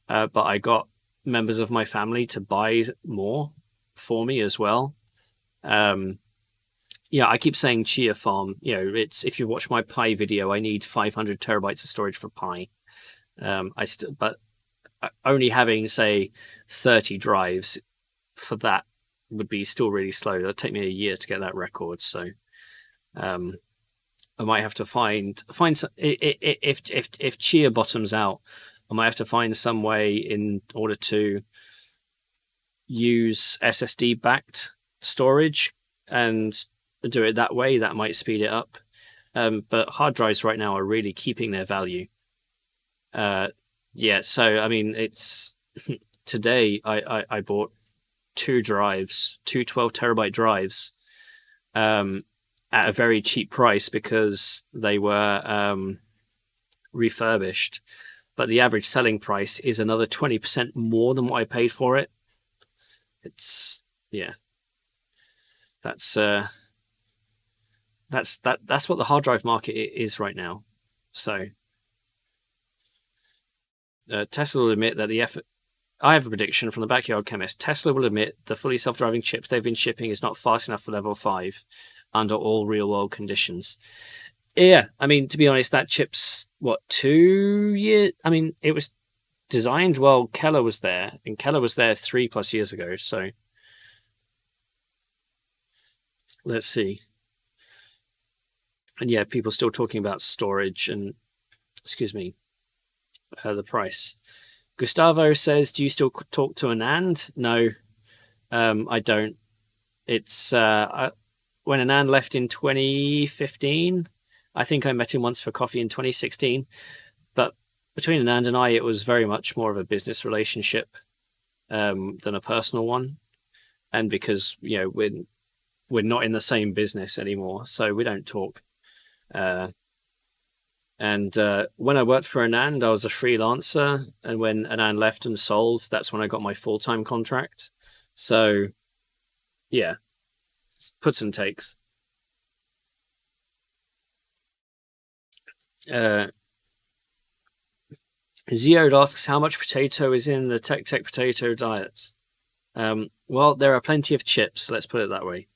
But I got members of my family to buy more for me as well. Yeah, I keep saying Chia Farm. It's, if you watch my Pi video, I need 500 terabytes of storage for Pi. But only having, say, 30 drives for that would be still really slow. It'll take me a year to get that record. So I might have to find some, if Chia bottoms out, I might have to find some way in order to use SSD backed storage and do it that way. That might speed it up. But hard drives right now are really keeping their value. Yeah, so I mean, it's today I bought two 12 terabyte drives at a very cheap price because they were refurbished, but the average selling price is another 20% more than what I paid for it. It's, yeah, that's what the hard drive market is right now. So Tesla will admit that the effort. I have a prediction from the backyard chemist. Tesla will admit the fully self-driving chip they've been shipping is not fast enough for level 5 under all real-world conditions. Yeah, I mean, to be honest, that chip's, what, 2 years? I mean, it was designed while Keller was there, and Keller was there 3+ years ago, so let's see. And yeah, people still talking about storage and, excuse me, the price. Gustavo says, do you still talk to Anand? No, I don't. It's when Anand left in 2015, I think I met him once for coffee in 2016. But between Anand and I, it was very much more of a business relationship than a personal one. And because, you know, we're not in the same business anymore, so we don't talk. And when I worked for Anand, I was a freelancer. And when Anand left and sold, that's when I got my full-time contract. So, yeah, puts and takes. Zeod asks how much potato is in the TechTechPotato diet. Well, there are plenty of chips. Let's put it that way.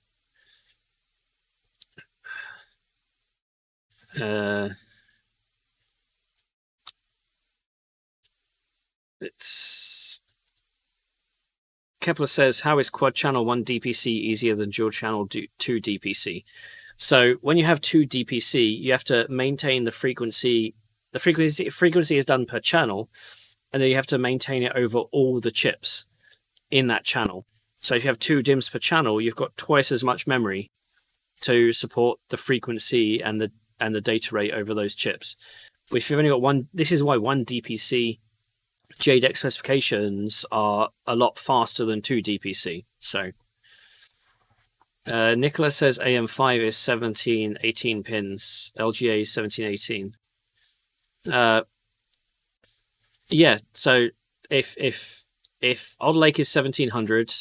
It's Kepler says, how is quad channel 1 DPC easier than dual channel 2 DPC? So when you have 2 DPC, you have to maintain the frequency. The frequency is done per channel, and then you have to maintain it over all the chips in that channel. So if you have 2 DIMMs per channel, you've got twice as much memory to support the frequency and the data rate over those chips. If you've only got one, this is why 1 DPC JDEC specifications are a lot faster than 2 DPC. So Nicholas says AM5 is 1718 pins, LGA 1718. Yeah, so if Old Lake is 1700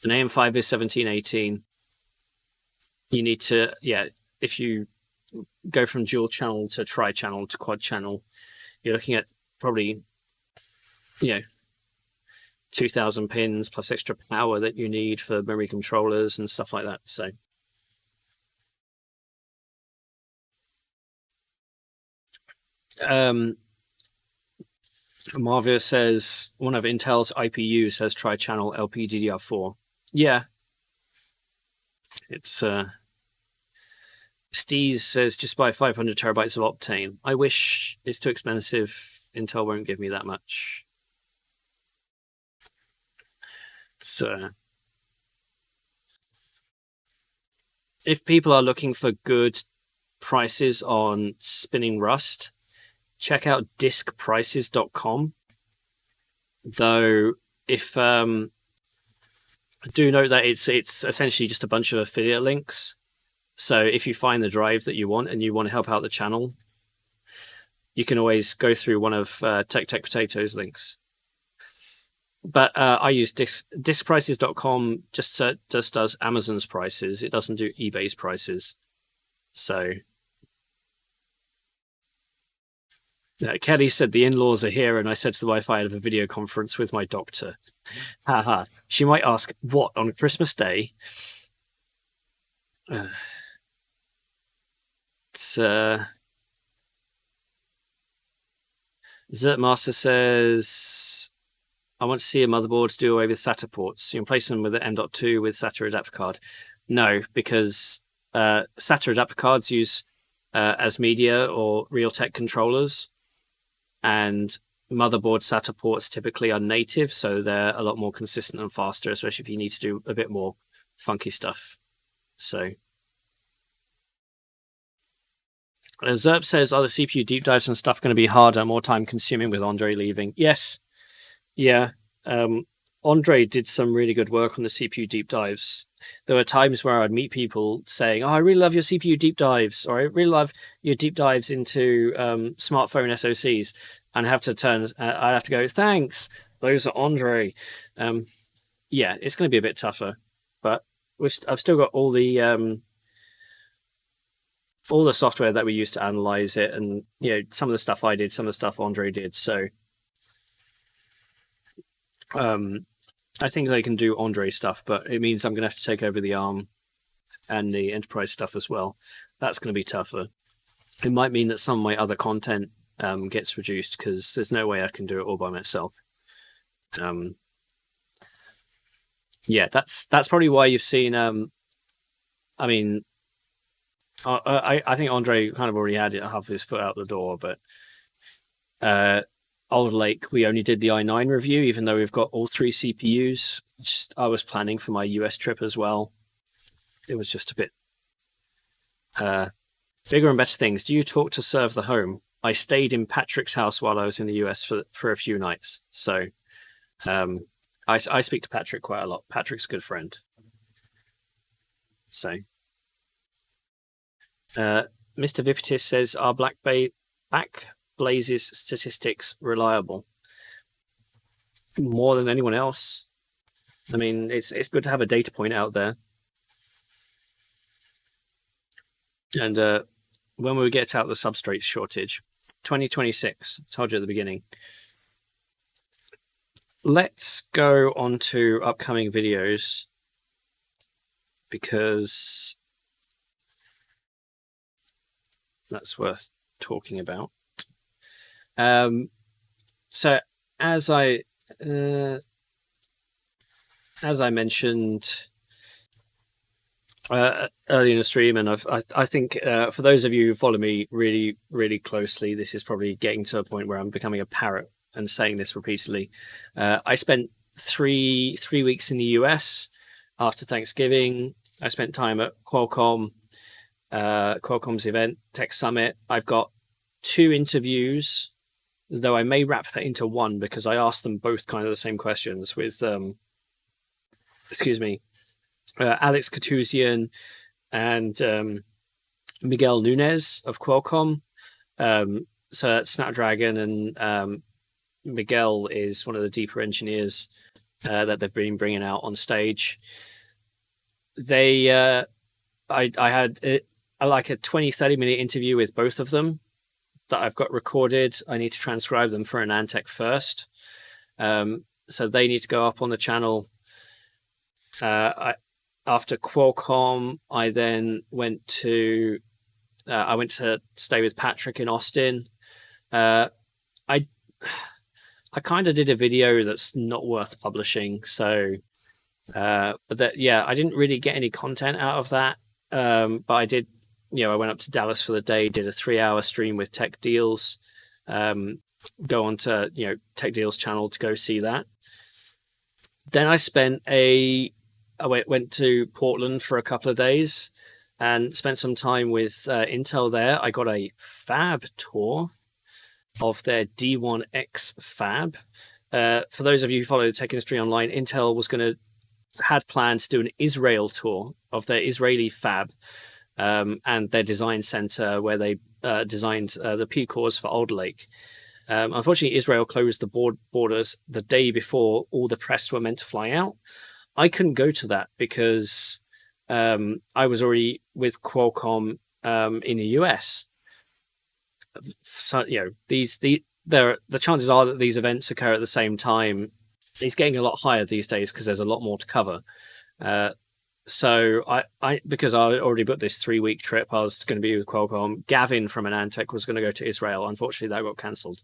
and AM5 is 1718, you need to, yeah, if you go from dual channel to tri-channel to quad channel, you're looking at probably, you know, 2000 pins plus extra power that you need for memory controllers and stuff like that. So Marvia says one of Intel's IPUs has tri-channel LPDDR4. Yeah, it's Steez says just buy 500 terabytes of Optane. I wish. It's too expensive. Intel won't give me that much. So if people are looking for good prices on spinning Rust, check out diskprices.com. Though if do note that it's essentially just a bunch of affiliate links. So if you find the drive that you want and you want to help out the channel, you can always go through one of TechTechPotato's links. But I use diskprices.com just does Amazon's prices. It doesn't do eBay's prices. So Kelly said the in-laws are here, and I said to the wife I have a video conference with my doctor. Haha. She might ask, what, on Christmas Day? Zertmaster says I want to see a motherboard to do away with SATA ports. You can place them with an M.2 with SATA adapter card. No, because SATA adapter cards use as media or Realtek controllers, and motherboard SATA ports typically are native, so they're a lot more consistent and faster, especially if you need to do a bit more funky stuff. So Zerp says, are the CPU deep dives and stuff going to be harder, more time consuming with Andrei leaving? Yes. Yeah. Andrei did some really good work on the CPU deep dives. There were times where I'd meet people saying, oh, I really love your CPU deep dives, or I really love your deep dives into smartphone SoCs. And I have to go, thanks, those are Andrei. Yeah, it's going to be a bit tougher, but I've still got all the software that we used to analyze it, and some of the stuff I did, some of the stuff Andrei did. So I think they can do Andrei stuff, but it means I'm going to have to take over the ARM and the enterprise stuff as well. That's going to be tougher. It might mean that some of my other content gets reduced, because there's no way I can do it all by myself. Yeah, that's probably why you've seen. I mean, I think Andrei kind of already had half his foot out the door, but Old Lake, we only did the i9 review, even though we've got all 3 CPUs. I was planning for my US trip as well. It was just a bit bigger and better things. Do you talk to serve the home? I stayed in Patrick's house while I was in the US for a few nights. So I speak to Patrick quite a lot. Patrick's a good friend. So Mr. Vipitis says, are Blaze's statistics reliable? More than anyone else. I mean, it's good to have a data point out there. And when we get out the substrate shortage, 2026, I told you at the beginning. Let's go on to upcoming videos, because that's worth talking about. So as I mentioned early in the stream, and I think for those of you who follow me really, really closely, this is probably getting to a point where I'm becoming a parrot and saying this repeatedly. I spent three weeks in the US after Thanksgiving. I spent time at Qualcomm's event, Tech Summit. I've got 2 interviews, though I may wrap that into one, because I asked them both kind of the same questions with, Alex Katusian and Miguel Nunez of Qualcomm. So that's Snapdragon, and Miguel is one of the deeper engineers that they've been bringing out on stage. I had like a 20-30 minute interview with both of them that I've got recorded. I need to transcribe them for AnandTech first. So they need to go up on the channel. After Qualcomm, I then went to stay with Patrick in Austin. I kind of did a video that's not worth publishing. So, I didn't really get any content out of that. But I did, I went up to Dallas for the day, did a 3-hour stream with Tech Deals. Go on to, Tech Deals channel to go see that. Then I went to Portland for a couple of days and spent some time with Intel there. I got a fab tour of their D1X fab. For those of you who follow the tech industry online, Intel had planned to do an Israel tour of their Israeli fab and their design center where they designed the P cores for Alder Lake. Unfortunately, Israel closed the borders the day before all the press were meant to fly out. I couldn't go to that because I was already with Qualcomm in the US. So, the chances are that these events occur at the same time. It's getting a lot higher these days because there's a lot more to cover. So I because I already booked this 3-week trip, I was going to be with Qualcomm. Gavin from AnandTech was going to go to Israel. Unfortunately, that got cancelled.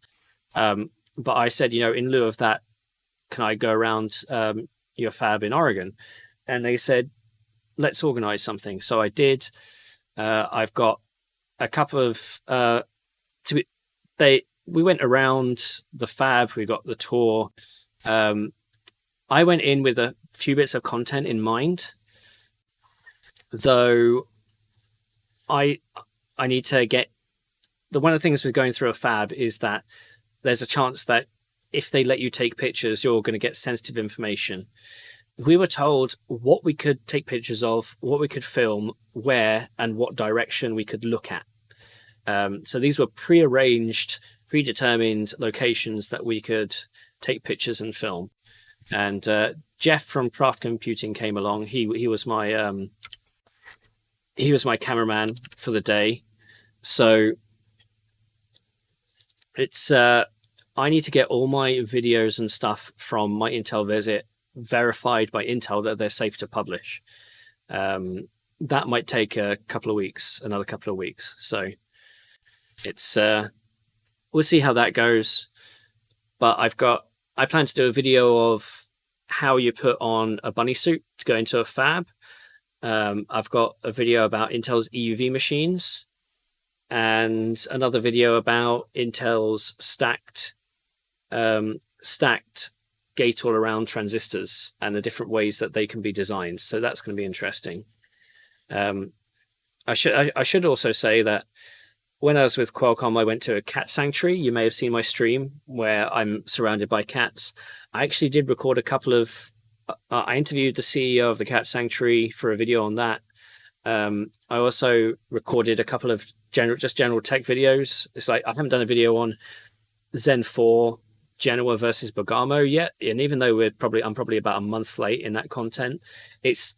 But I said, in lieu of that can I go around your fab in Oregon? And they said, let's organize something. So I did. I've got a couple of we went around the fab. We got the tour. I went in with a few bits of content in mind, though I need to get one of the things with going through a fab is that there's a chance that if they let you take pictures, you're going to get sensitive information. We were told what we could take pictures of, what we could film, where, and what direction we could look at. So these were prearranged, predetermined locations that we could take pictures and film. And Jeff from Craft Computing came along. He was my cameraman for the day. So it's I need to get all my videos and stuff from my Intel visit verified by Intel that they're safe to publish. That might take another couple of weeks. So it's we'll see how that goes. But I plan to do a video of how you put on a bunny suit to go into a fab. I've got a video about Intel's EUV machines and another video about Intel's stacked gate-all-around transistors and the different ways that they can be designed. So that's going to be interesting. I should also say that when I was with Qualcomm, I went to a cat sanctuary. You may have seen my stream where I'm surrounded by cats. I actually did record a couple of... I interviewed the CEO of the cat sanctuary for a video on that. I also recorded a couple of general tech videos. It's like I haven't done a video on Zen 4 Genoa versus Bergamo yet, and even though I'm probably about a month late in that content,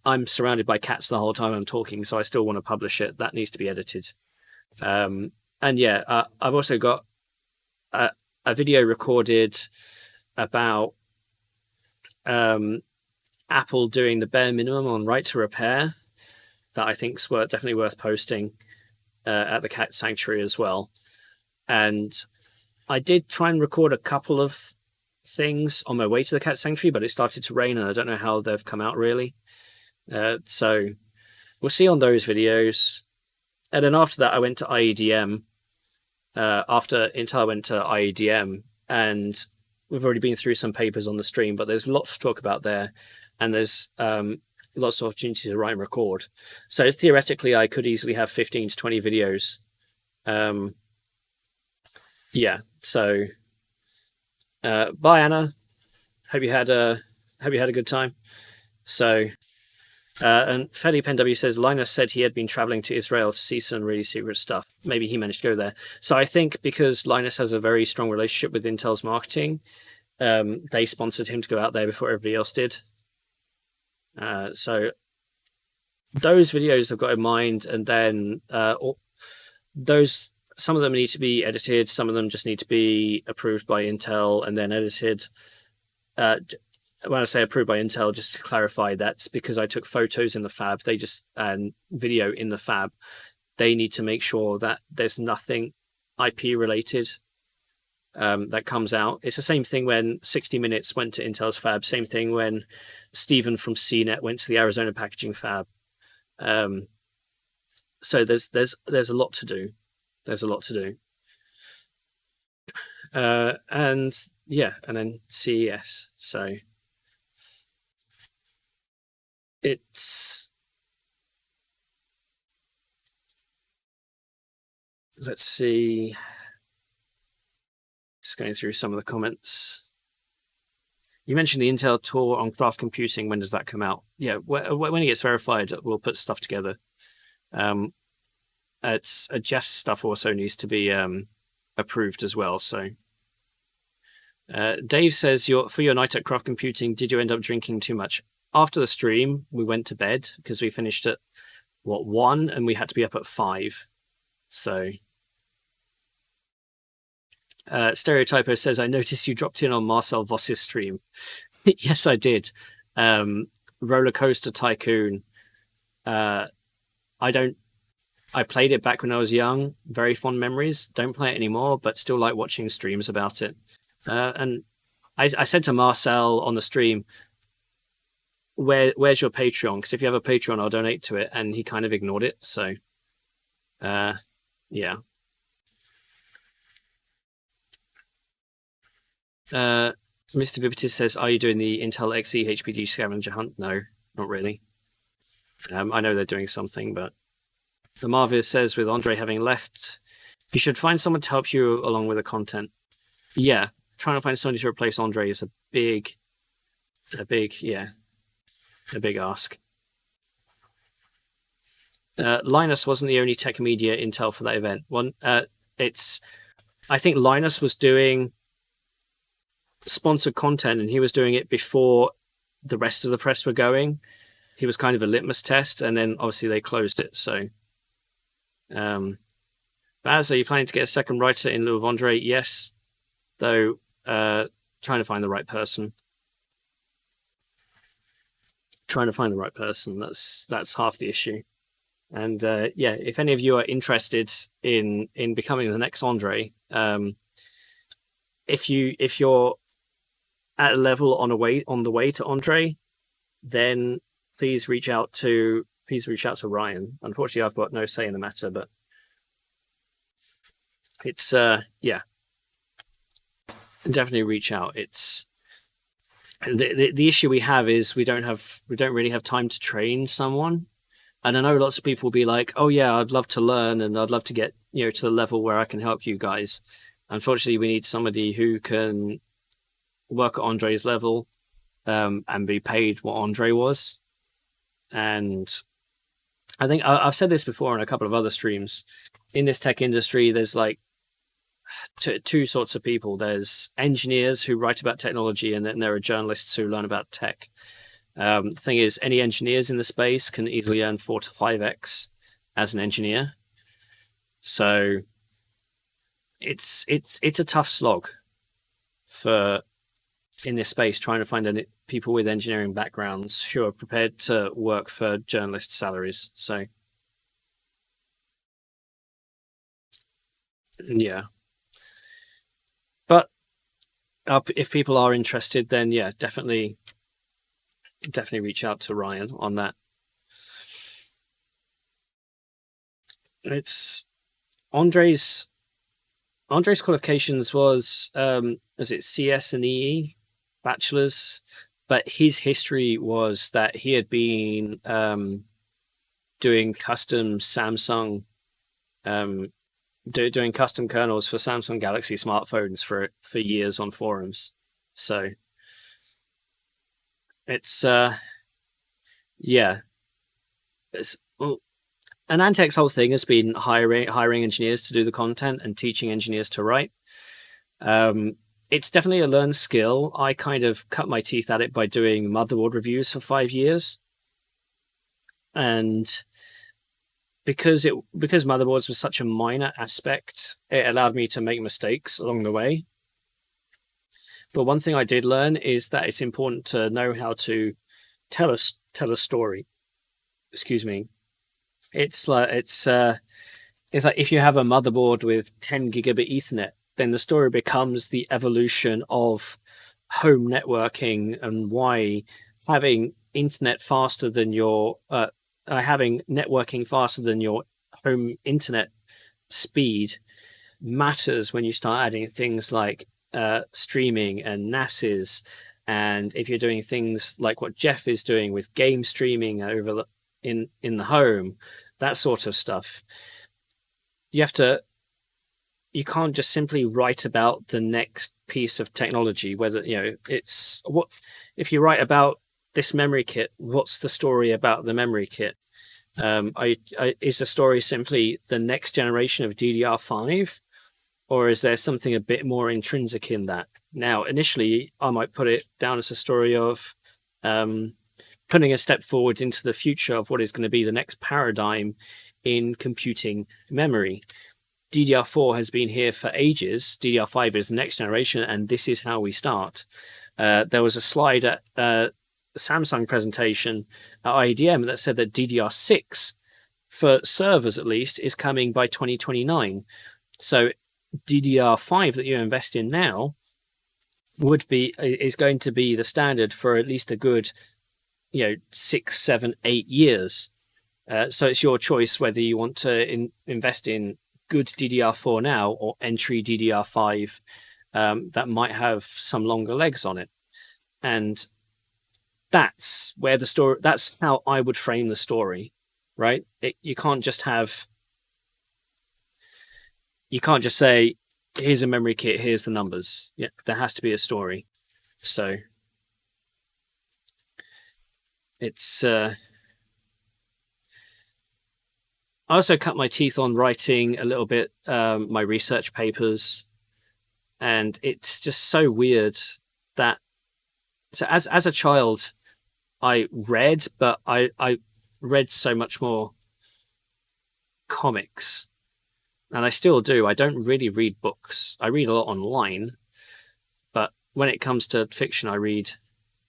I'm surrounded by cats the whole time I'm talking, so I still want to publish it. That needs to be edited. And yeah, I've also got a video recorded about Apple doing the bare minimum on right to repair that I think's definitely worth posting at the cat sanctuary as well. And I did try and record a couple of things on my way to the cat sanctuary, but it started to rain and I don't know how they've come out really. So we'll see on those videos. And then after that, I went to IEDM. After Intel, I went to IEDM, and we've already been through some papers on the stream, but there's lots to talk about there. And there's lots of opportunity to write and record. So theoretically, I could easily have 15 to 20 videos. Yeah, so bye, Anna. Hope you had a good time. So and Felipe NW says Linus said he had been traveling to Israel to see some really secret stuff. Maybe he managed to go there. So I think because Linus has a very strong relationship with Intel's marketing, they sponsored him to go out there before everybody else did. So those videos I've got in mind, and then some of them need to be edited, some of them just need to be approved by Intel and then edited. When I say approved by Intel, just to clarify, that's because I took photos in the fab. And video in the fab. They need to make sure that there's nothing IP related that comes out. It's the same thing when 60 Minutes went to Intel's fab. Same thing when Stephen from CNET went to the Arizona packaging fab. So there's a lot to do. There's a lot to do. And yeah, and then CES. So it's, let's see, just going through some of the comments. You mentioned the Intel tour on Craft Computing. When does that come out? Yeah, when it gets verified, we'll put stuff together. It's Jeff's stuff also needs to be approved as well. So Dave says, for your night at Craft Computing, did you end up drinking too much? After the stream, we went to bed because we finished at 1 and we had to be up at 5. So Stereotypo says, I noticed you dropped in on Marcel Voss's stream. Yes, I did. RollerCoaster Tycoon. I played it back when I was young. Very fond memories. Don't play it anymore, but still like watching streams about it. And I said to Marcel on the stream, where's your Patreon? Because if you have a Patreon, I'll donate to it. And he kind of ignored it. So, yeah. Mr. Vivitis says, are you doing the Intel Xe HPG scavenger hunt? No, not really. I know they're doing something, but the Marvis says, with Andrei having left, you should find someone to help you along with the content. Yeah, trying to find somebody to replace Andrei is a big ask. Linus wasn't the only tech media intel for that event. I think Linus was doing sponsored content, and he was doing it before the rest of the press were going. He was kind of a litmus test, and then obviously they closed it. So, Baz, are you planning to get a second writer in lieu of Andrei? Yes, though trying to find the right person. That's half the issue. And yeah, if any of you are interested in becoming the next Andrei, if you're at a level on the way to Andrei, then please reach out to Ryan. Unfortunately, I've got no say in the matter, but it's yeah, definitely reach out. It's the issue we have is we don't really have time to train someone. And I know lots of people will be like, oh yeah, I'd love to learn and I'd love to get, to the level where I can help you guys. Unfortunately, we need somebody who can work at Andrei's level and be paid what Andrei was. And I think I've said this before on a couple of other streams. In this tech industry, there's like two sorts of people. There's engineers who write about technology, and then there are journalists who learn about tech. The thing is, any engineers in the space can easily earn 4 to 5x as an engineer. So it's a tough slog in this space, trying to find people with engineering backgrounds who are prepared to work for journalist salaries. So yeah, but if people are interested, then yeah, definitely reach out to Ryan on that. It's Andrei's qualifications was it CS and EE bachelor's, but his history was that he had been doing custom Samsung doing custom kernels for Samsung Galaxy smartphones for years on forums. So it's yeah, AnandTech's whole thing has been hiring engineers to do the content and teaching engineers to write. It's definitely a learned skill. I kind of cut my teeth at it by doing motherboard reviews for 5 years, and because motherboards was such a minor aspect, it allowed me to make mistakes along the way. But one thing I did learn is that it's important to know how to tell a story. Excuse me. It's like if you have a motherboard with 10 gigabit Ethernet, then the story becomes the evolution of home networking and why having internet faster than your having networking faster than your home internet speed matters when you start adding things like streaming and NASes, and if you're doing things like what Jeff is doing with game streaming over in the home, that sort of stuff. You can't just simply write about the next piece of technology, whether it's what if you write about this memory kit, what's the story about the memory kit? Is the story simply the next generation of DDR5, or is there something a bit more intrinsic in that? Now, initially, I might put it down as a story of putting a step forward into the future of what is going to be the next paradigm in computing memory. DDR4 has been here for ages. DDR5 is the next generation, and this is how we start. There was a slide at Samsung presentation at IEEE-IEDM that said that DDR6, for servers at least, is coming by 2029. So DDR5 that you invest in now is going to be the standard for at least a good 6, 7, 8 years. So it's your choice whether you want to invest in good DDR4 now or entry DDR5 that might have some longer legs on it. And that's where the story, that's how I would frame the story, right? You can't just say, here's a memory kit, here's the numbers. Yeah, there has to be a story. So it's I also cut my teeth on writing a little bit my research papers, and it's just so weird that, so as a child I read, but I read so much more comics, and I still do. I don't really read books. I read a lot online, but when it comes to fiction, I read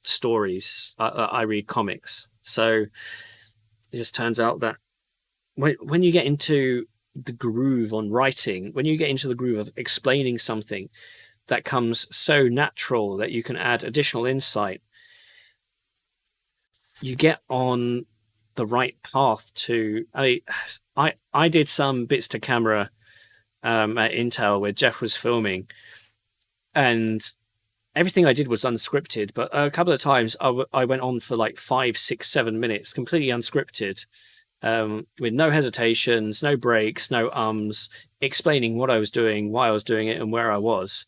stories. I read comics. So it just turns out that when you get into the groove on writing, when you get into the groove of explaining something, that comes so natural that you can add additional insight, you get on the right path to. I did some bits to camera at Intel where Jeff was filming, and everything I did was unscripted, but a couple of times I went on for like 5, 6, 7 minutes, completely unscripted, with no hesitations, no breaks, no ums, explaining what I was doing, why I was doing it, and where I was.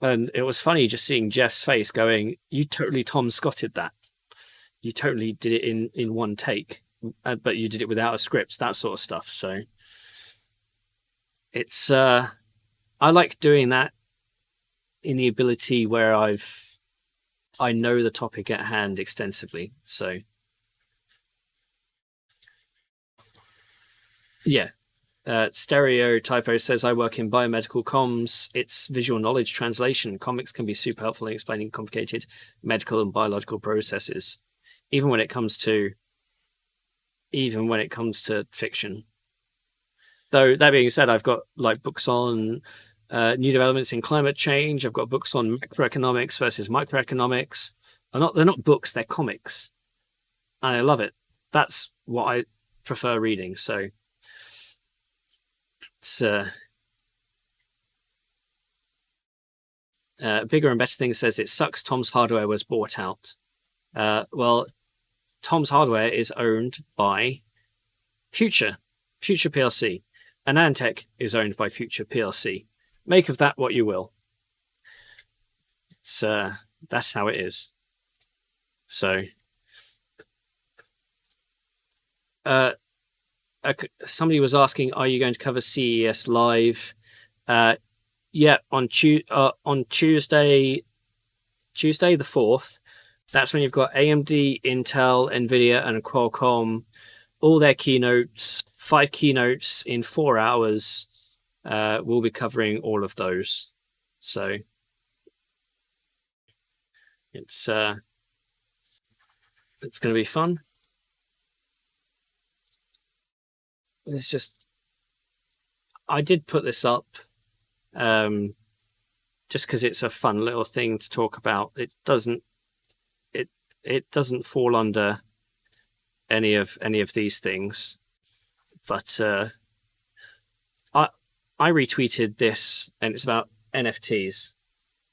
And it was funny just seeing Jeff's face going, you totally Tom Scotted that. You totally did it in one take, but you did it without a script, that sort of stuff. So it's, I like doing that in the ability where I know the topic at hand extensively. So yeah. Stereo Typo says, I work in biomedical comms. It's visual knowledge translation. Comics can be super helpful in explaining complicated medical and biological processes, even when it comes to fiction. Though that being said, I've got like books on new developments in climate change. I've got books on macroeconomics versus microeconomics. They're not books, they're comics. And I love it. That's what I prefer reading. So it's Bigger and Better Things says, it sucks Tom's Hardware was bought out. Well, Tom's Hardware is owned by Future PLC. AnandTech is owned by Future PLC. Make of that what you will. It's that's how it is. So somebody was asking, are you going to cover CES live? Yeah, on Tuesday the 4th. That's when you've got AMD, Intel, Nvidia, and Qualcomm, all their keynotes, 5 keynotes in 4 hours. We'll be covering all of those. So it's going to be fun. It's just, I did put this up just because it's a fun little thing to talk about. It doesn't fall under any of these things, but I retweeted this, and it's about NFTs,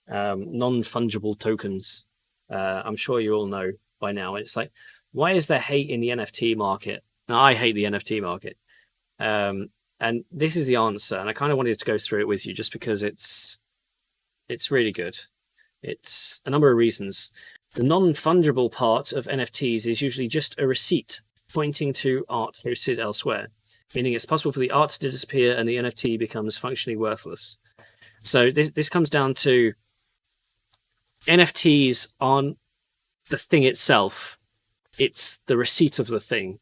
non-fungible tokens. I'm sure you all know by now. It's like, why is there hate in the NFT market? Now, I hate the NFT market. And this is the answer, and I kind of wanted to go through it with you just because it's really good. It's a number of reasons. The non-fungible part of NFTs is usually just a receipt pointing to art hosted elsewhere, meaning it's possible for the art to disappear and the NFT becomes functionally worthless. So this comes down to NFTs aren't the thing itself, it's the receipt of the thing.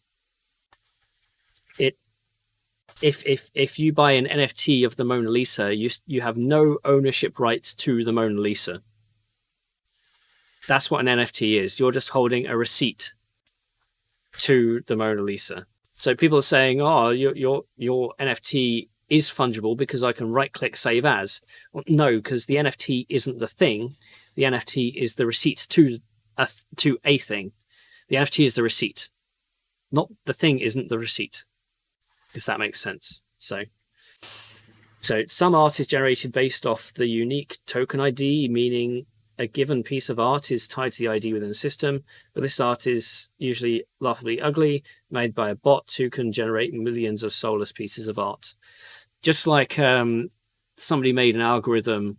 If you buy an NFT of the Mona Lisa, you have no ownership rights to the Mona Lisa. That's what an NFT is. You're just holding a receipt to the Mona Lisa. So people are saying, "Oh, your NFT is fungible because I can right-click Save As. Well, no, because the NFT isn't the thing. The NFT is the receipt to a thing. The NFT is the receipt. Not the thing isn't the receipt, if that makes sense. So some art is generated based off the unique token ID, meaning a given piece of art is tied to the ID within the system, but this art is usually laughably ugly, made by a bot who can generate millions of soulless pieces of art. Just like somebody made an algorithm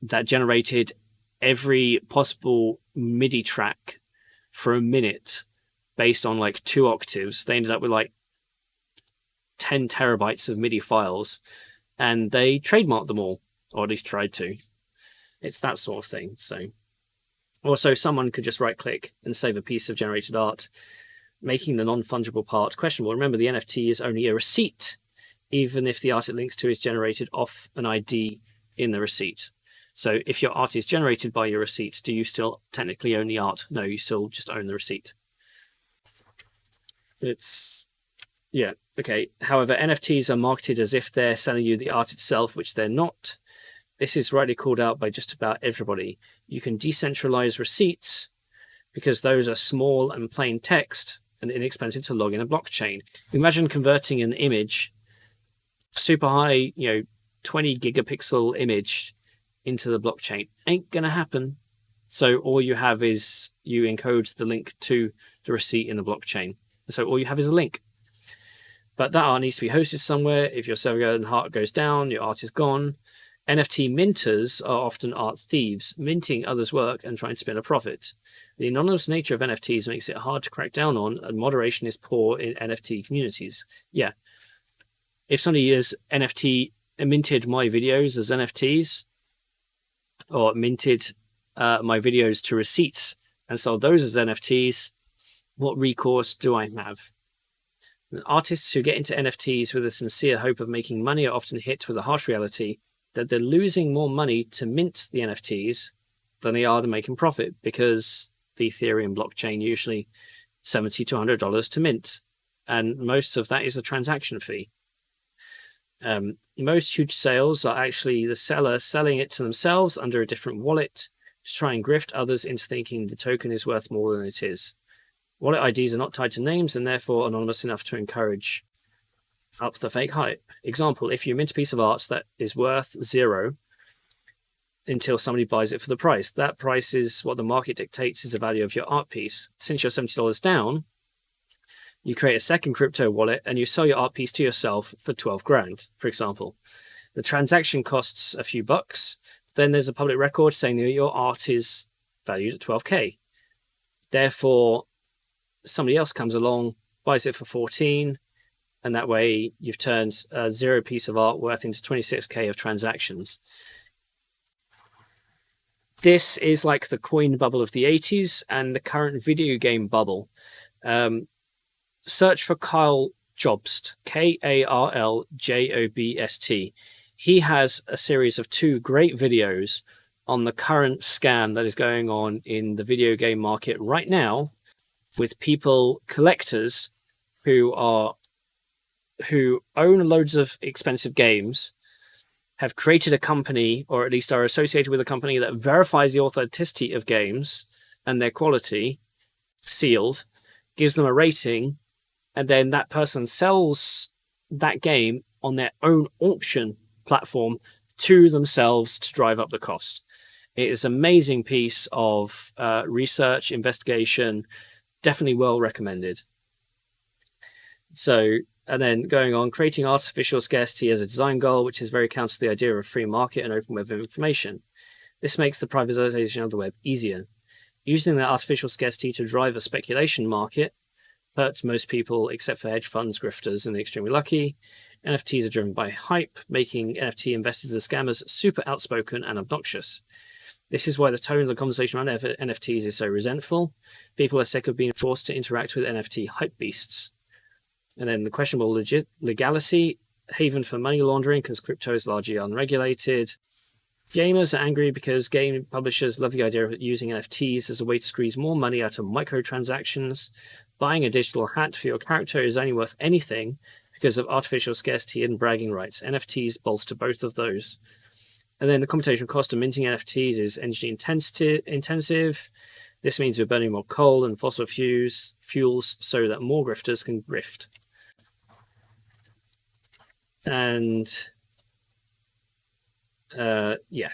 that generated every possible MIDI track for a minute based on like 2 octaves. They ended up with like 10 terabytes of MIDI files, and they trademarked them all, or at least tried to. It's that sort of thing. So also someone could just right click and save a piece of generated art, making the non-fungible part questionable. Remember, the NFT is only a receipt, even if the art it links to is generated off an ID in the receipt. So if your art is generated by your receipt, do you still technically own the art? No, you still just own the receipt. Yeah, okay. However, NFTs are marketed as if they're selling you the art itself, which they're not. This is rightly called out by just about everybody. You can decentralize receipts because those are small and plain text and inexpensive to log in a blockchain. Imagine converting an image, super high, 20 gigapixel image into the blockchain. Ain't gonna happen. So all you have is you encode the link to the receipt in the blockchain. So all you have is a link. But that art needs to be hosted somewhere. If your server and heart goes down, your art is gone. NFT minters are often art thieves, minting others' work and trying to spin a profit. The anonymous nature of NFTs makes it hard to crack down on, and moderation is poor in NFT communities. Yeah. If somebody has minted my videos as NFTs, or minted my videos to receipts and sold those as NFTs, what recourse do I have? Artists who get into NFTs with a sincere hope of making money are often hit with a harsh reality that they're losing more money to mint the NFTs than they are to making profit, because the Ethereum blockchain usually $70 to $100 to mint, and most of that is a transaction fee. Most huge sales are actually the seller selling it to themselves under a different wallet to try and grift others into thinking the token is worth more than it is. Wallet IDs are not tied to names and therefore anonymous enough to encourage up the fake hype. Example, if you mint a piece of art that is worth 0 until somebody buys it for the price, that price is what the market dictates is the value of your art piece. Since you're $70 down, you create a second crypto wallet and you sell your art piece to yourself for 12 grand, for example. The transaction costs a few bucks. Then there's a public record saying that your art is valued at 12K. Therefore, somebody else comes along, buys it for 14, and that way you've turned a 0 piece of art worth into 26K of transactions. This is like the coin bubble of the 80s and the current video game bubble. Search for Kyle Jobst, Karljobst. He has a series of 2 great videos on the current scam that is going on in the video game market right now, with collectors who own loads of expensive games, have created a company, or at least are associated with a company that verifies the authenticity of games and their quality, sealed, gives them a rating, and then that person sells that game on their own auction platform to themselves to drive up the cost. It is an amazing piece of research, investigation, definitely well recommended. So, and then going on, creating artificial scarcity as a design goal, which is very counter to the idea of a free market and open web of information. This makes the privatization of the web easier. Using that artificial scarcity to drive a speculation market hurts most people except for hedge funds, grifters, and the extremely lucky. NFTs are driven by hype, making NFT investors and scammers super outspoken and obnoxious. This is why the tone of the conversation around NFTs is so resentful. People are sick of being forced to interact with NFT hype beasts. And then the questionable legality, haven for money laundering because crypto is largely unregulated. Gamers are angry because game publishers love the idea of using NFTs as a way to squeeze more money out of microtransactions. Buying a digital hat for your character is only worth anything because of artificial scarcity and bragging rights. NFTs bolster both of those. And then the computational cost of minting NFTs is energy intensive. This means we're burning more coal and fossil fuels so that more grifters can grift. And yeah.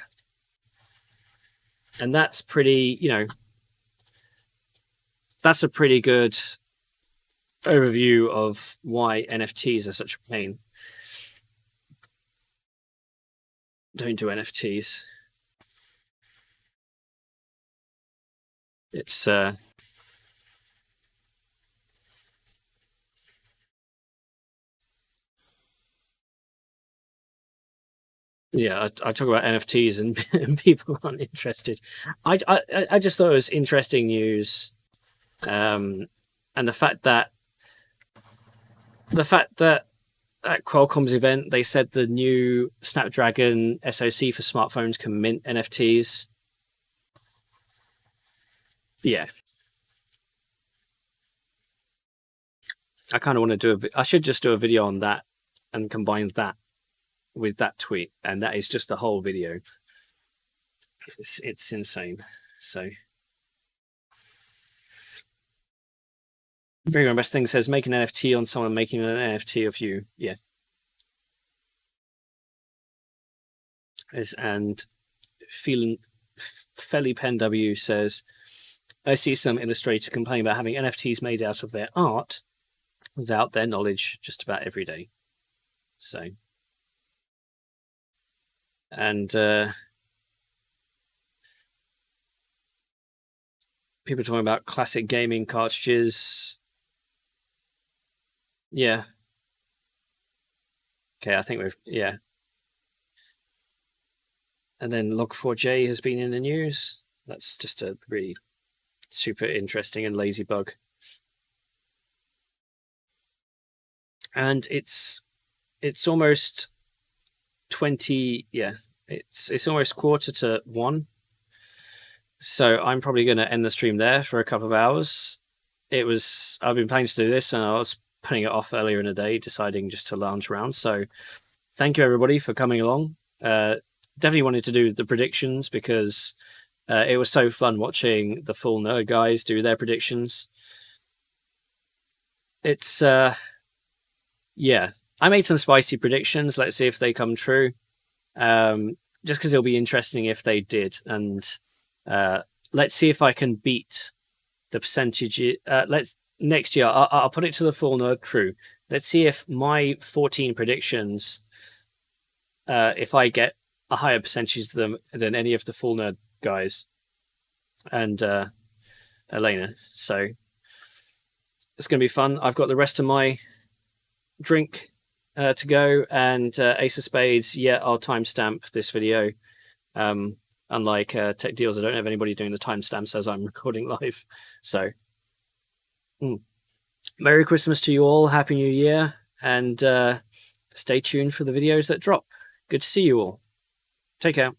And that's pretty, that's a pretty good overview of why NFTs are such a pain. Don't do NFTs. It's yeah, I talk about NFTs and people aren't interested. I just thought it was interesting news, and the fact that at Qualcomm's event they said the new Snapdragon SoC for smartphones can mint NFTs. Yeah, I kind of want to do I should just do a video on that and combine that with that tweet, and that is just the whole video. It's insane. So very best thing says make an NFT on someone making an NFT of you. Yeah. And Felipen W says, I see some illustrators complain about having NFTs made out of their art without their knowledge just about every day. So, and people talking about classic gaming cartridges. Yeah. Okay, I think yeah. And then Log4j has been in the news. That's just a really super interesting and lazy bug. And it's almost 20, yeah, it's almost 1:45. So I'm probably going to end the stream there for a couple of hours. I've been planning to do this and I was putting it off earlier in the day, deciding just to lounge around. So thank you everybody for coming along. Definitely wanted to do the predictions because it was so fun watching the full nerd guys do their predictions. It's yeah, I made some spicy predictions. Let's see if they come true. Just because it'll be interesting if they did. And let's see if I can beat the percentage. Next year, I'll put it to the full nerd crew. Let's see if my 14 predictions, if I get a higher percentage than any of the full nerd guys and Elena. So it's going to be fun. I've got the rest of my drink to go, and Ace of Spades. Yeah, I'll timestamp this video. Unlike Tech Deals, I don't have anybody doing the timestamps as I'm recording live. So, Merry Christmas to you all. Happy New Year, and stay tuned for the videos that drop. Good to see you all. Take care.